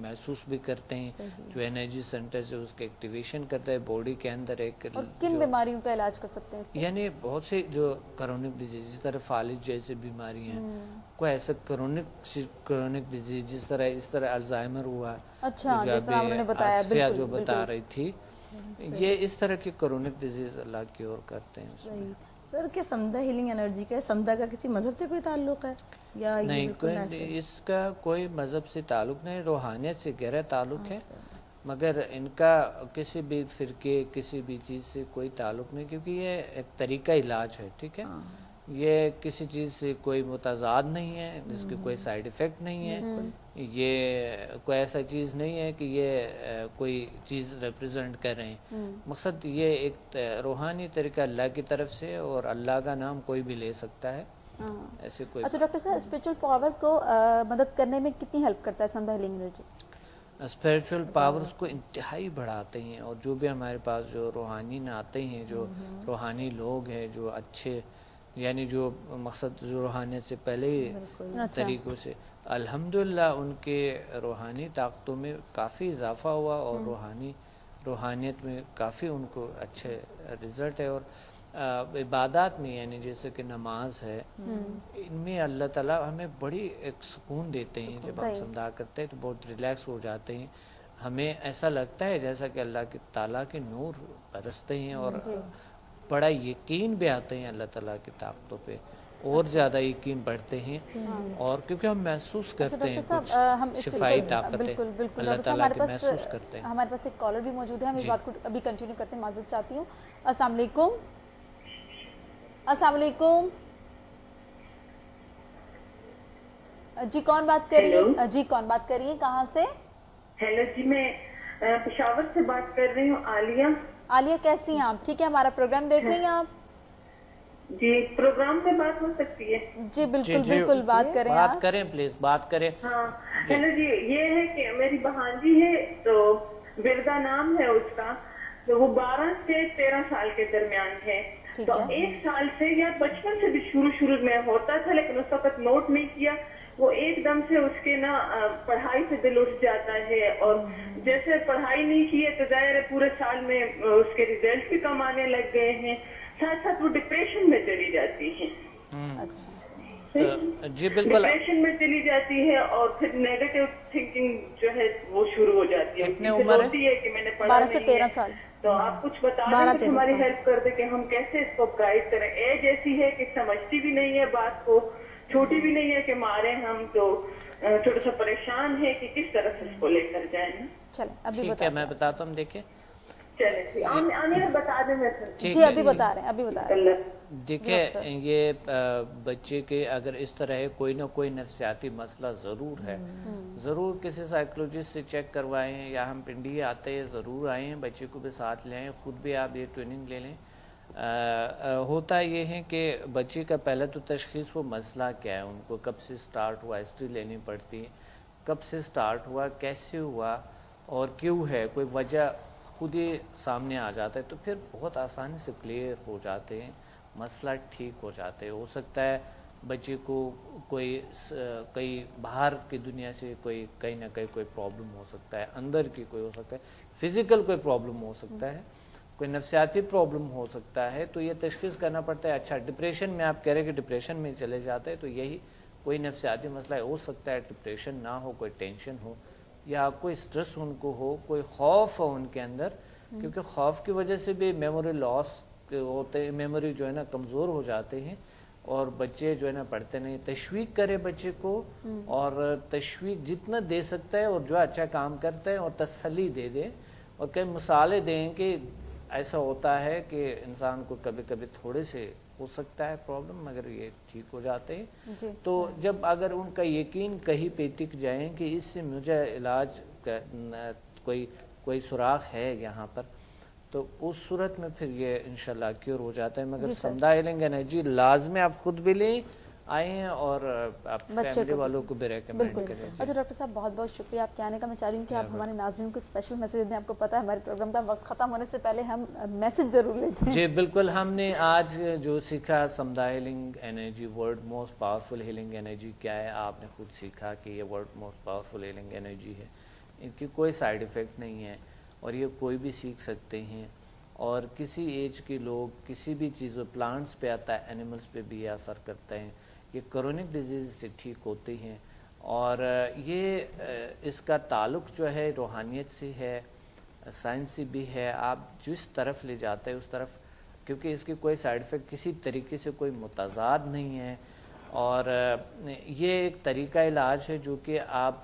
محسوس بھی کرتے ہیں جو انرجی سینٹر سے اس کے ایکٹیویشن کرتا ہے باڈی کے اندر ایک. اور کن بیماریوں کا علاج کر سکتے ہیں؟ یعنی بہت سے جو کرونک ڈیزیز، جس طرح فالج جیسے بیماری ہیں، کوئی ایسا کرونک ڈیزیز جس طرح الزائمر ہوا، اچھا جس طرح آپ نے بتایا، بالکل جو بتا رہی تھی، یہ اس طرح کی کرونک ڈیزیز اللہ کیور کرتے ہیں. صحیح سر، کہ سمدھا ہیلنگ انرجی کا، سمدھا کا کسی مذہب سے کوئی تعلق ہے یا نہیں؟ اس کا کوئی مذہب سے تعلق نہیں، روحانیت سے گہرا تعلق ہے، مگر ان کا کسی بھی فرقے کسی بھی چیز سے کوئی تعلق نہیں، کیونکہ یہ ایک طریقہ علاج ہے. ٹھیک ہے، یہ کسی چیز سے کوئی متضاد نہیں ہے، جس کے کوئی سائیڈ ایفیکٹ نہیں ہے، یہ کوئی ایسا چیز نہیں ہے کہ یہ کوئی چیز ریپریزنٹ کر رہے ہیں. مقصد یہ ایک روحانی طریقہ اللہ کی طرف سے، اور اللہ کا نام کوئی بھی لے سکتا ہے. ایسے کوئی. اچھا ڈاکٹر صاحب، اسپرچل پاور کو مدد کرنے میں کتنی ہیلپ کرتا ہے سمدھا ہیلنگ انرجی؟ اسپریچول پاورز کو انتہائی بڑھاتے ہیں، اور جو بھی ہمارے پاس جو روحانی آتے ہیں، جو روحانی لوگ ہیں، جو اچھے، یعنی جو مقصد جو روحانیت سے پہلے ہی طریقوں سے، الحمدللہ ان کے روحانی طاقتوں میں کافی اضافہ ہوا، اور روحانیت میں کافی ان کو اچھے رزلٹ ہے. اور عبادات میں، یعنی جیسے کہ نماز ہے، ان میں اللہ تعالیٰ ہمیں بڑی ایک سکون دیتے ہیں. جب ہم سمدھا کرتے ہیں تو بہت ریلیکس ہو جاتے ہیں، ہمیں ایسا لگتا ہے جیسا کہ اللہ کے تعالیٰ کے نور برستے ہیں، اور بڑا یقین بھی آتے ہیں اللہ تعالیٰ کی طاقتوں پہ، اور زیادہ یقین بڑھتے ہیں، اور کیونکہ ہم محسوس کرتے ہیں کچھ شفائی طاقتیں اللہ تعالیٰ کی محسوس کرتے ہیں. ہمارے پاس ایک کالر بھی موجود ہے، ہم اس بات کو ابھی کنٹینیو کرتے ہیں. معذرت چاہتی ہوں. السلام علیکم. السلام علیکم جی، کون بات کر رہی ہے؟ جی کون بات کر رہی ہے، کہاں سے؟ ہیلو جی، میں پشاور سے بات کر رہی ہوں. عالیہ. عالیہ کیسی ہیں آپ؟ ٹھیک ہے، ہمارا پروگرام دیکھ رہی ہیں آپ؟ جی، پروگرام میں بات ہو سکتی ہے؟ جی بالکل بالکل، بات کریں، بات کریں پلیز، بات کریں. ہاں ہیلو جی، یہ ہے کہ میری بہانجی ہے، تو وردا نام ہے اس کا، تو وہ 12 سے 13 سال کے درمیان ہے. تو 1 سال سے یا بچپن سے بھی شروع میں ہوتا تھا، لیکن اس وقت نوٹ نہیں کیا. وہ ایک دم سے اس کے نا پڑھائی سے دل اٹھ جاتا ہے، اور جیسے پڑھائی نہیں کی ہے تو ظاہر ہے پورے سال میں اس کے ریزلٹ بھی کم آنے لگ گئے ہیں، ساتھ ساتھ وہ ڈپریشن میں چلی جاتی ہے. جی بالکل، ڈپریشن میں چلی جاتی ہے، اور پھر نیگیٹو تھنکنگ جو ہے وہ شروع ہو جاتی ہے. کتنے عمر ہے؟ کہ میں نے پڑھا 12 سے 13 سال. تو آپ کچھ بتا دیں کہ ہماری ہیلپ کر دیں کہ ہم کیسے اس کو گائیڈ کریں. ایج ایسی ہے کہ سمجھتی بھی نہیں ہے بات کو، چھوٹی بھی نہیں ہے کہ مارے ہم، تو تھوڑا سا پریشان ہے کہ کس طرح سے اس کو لے کر جائیں. چلیں ابھی ٹھیک ہے، میں بتاتا ہوں. دیکھیں، چلیں آنے بتا دیں. میں جی ابھی بتا رہے ہیں. دیکھیں، یہ بچے کے اگر اس طرح ہے، کوئی نہ کوئی نفسیاتی مسئلہ ضرور ہے، ضرور کسی سائیکولوجسٹ سے چیک کروائیں، یا ہم پنڈی آتے ہیں ضرور آئیں، بچے کو بھی ساتھ لیں، خود بھی آپ یہ ٹریننگ لے لیں. ہوتا یہ ہے کہ بچے کا پہلے تو تشخیص وہ مسئلہ کیا ہے، ان کو کب سے سٹارٹ ہوا، ہسٹری لینی پڑتی ہے، کب سے سٹارٹ ہوا، کیسے ہوا، اور کیوں ہے، کوئی وجہ خود ہی سامنے آ جاتا ہے، تو پھر بہت آسانی سے کلیئر ہو جاتے ہیں، مسئلہ ٹھیک ہو جاتے ہیں. ہو سکتا ہے بچے کو کوئی باہر کی دنیا سے کہیں نہ کہیں کوئی پرابلم ہو سکتا ہے، اندر کی کوئی ہو سکتا ہے، فزیکل کوئی پرابلم ہو سکتا ہے، کوئی نفسیاتی پرابلم ہو سکتا ہے. تو یہ تشخیص کرنا پڑتا ہے. اچھا، ڈپریشن میں آپ کہہ رہے ہیں کہ ڈپریشن میں چلے جاتے ہیں، تو یہی کوئی نفسیاتی مسئلہ ہو سکتا ہے. ڈپریشن نہ ہو، کوئی ٹینشن ہو، یا کوئی سٹریس ان کو ہو، کوئی خوف ہو ان کے اندر، کیونکہ خوف کی وجہ سے بھی میموری لاس ہوتے، میموری جو ہے نا کمزور ہو جاتے ہیں، اور بچے جو ہے نا پڑھتے نہیں. تشویق کرے بچے کو، اور تشویق جتنا دے سکتا ہے، اور جو اچھا کام کرتا ہے اور تسلی دے دے، اور کئی مثالیں دیں کہ ایسا ہوتا ہے کہ انسان کو کبھی کبھی تھوڑے سے ہو سکتا ہے پرابلم، مگر یہ ٹھیک ہو جاتے ہیں. تو جب اگر ان کا یقین کہیں پہ ٹک جائیں کہ اس سے مجھے علاج کوئی سراغ ہے یہاں پر، تو اس صورت میں پھر یہ انشاءاللہ کیور ہو جاتا ہے. مگر سمدھا ہیلنگ انرجی لازم آپ خود بھی لیں، आए और आप फैमिली वालों को भी रेकमेंड करें। अच्छा डॉक्टर साहब, बहुत बहुत शुक्रिया आपके आने का। मैं चाह रही हूँ कि आप हमारे नाज़रीन को स्पेशल मैसेज दें। आपको पता है हमारे प्रोग्राम का वक्त ख़त्म होने से पहले हम मैसेज ज़रूर लेते हैं। जी बिल्कुल, हमने आज जो सीखा समुदाय healing energy, world most powerful healing energy क्या है, आपने खुद सीखा कि ये world most powerful healing energy है। इनकी कोई साइड इफ़ेक्ट नहीं है और ये कोई भी सीख सकते हैं और किसी एज के लोग किसी भी चीज़, प्लांट्स पे आता है, एनिमल्स पे भी असर करते हैं। ये क्रोनिक डिजीज़ से ठीक होते हैं और ये इसका ताल्लुक़ जो है रूहानियत से है, साइंसी भी है। आप जिस तरफ ले जाते हैं उस तरफ, क्योंकि इसकी कोई साइड इफ़ेक्ट किसी तरीके से कोई मुतज़ाद नहीं है और ये एक तरीका इलाज है जो कि आप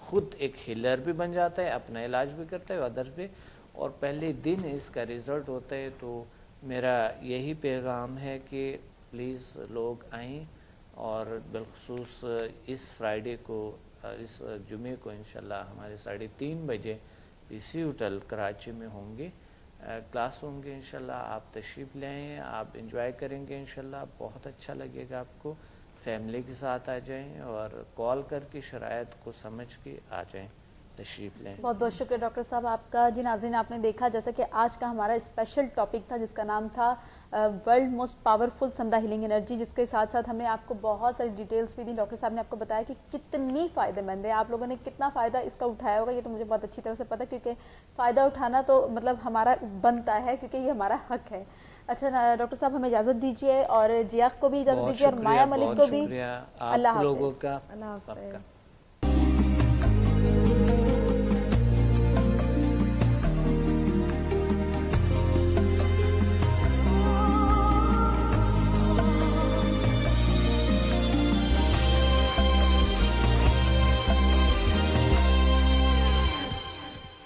ख़ुद एक हीलर भी बन जाता है, अपना इलाज भी करता है अदर्स भी, और पहले दिन इसका रिज़ल्ट होता है। तो मेरा यही पैगाम है कि प्लीज़ लोग आएँ और बिलखुसूस इस फ्राइडे को, इस जुमे को इंशाल्लाह हमारे 3:30 बजे पीसी होटल कराची में होंगे, क्लास होंगे इंशाल्लाह। आप तशरीफ़ ले आएँ, आप इंजॉय करेंगे इंशाल्लाह, बहुत अच्छा लगेगा आपको। फैमिली के साथ आ जाएं और कॉल करके शरायत को समझ के आ जाएं, तशरीफ़ लें। बहुत बहुत शुक्रिया डॉक्टर साहब आपका। जी नाज़रीन, आपने देखा जैसा कि आज का हमारा स्पेशल टॉपिक था जिसका नाम था वर्ल्ड मोस्ट पावरफुल समुदाय हीलिंग एनर्जी, जिसके साथ साथ हमने आपको बहुत सारी डिटेल्स भी दी। डॉक्टर साहब ने आपको बताया कि कितनी फ़ायदेमंद है, आप लोगों ने कितना फ़ायदा इसका उठाया होगा ये तो मुझे बहुत अच्छी तरह से पता है, क्योंकि फ़ायदा उठाना तो मतलब हमारा बनता है, क्योंकि ये हमारा हक है। अच्छा डॉक्टर साहब, हमें इजाज़त दीजिए और जिया को भी इजाज़त दीजिए और माया मलिक को भी। अल्लाह हाफ़िज़।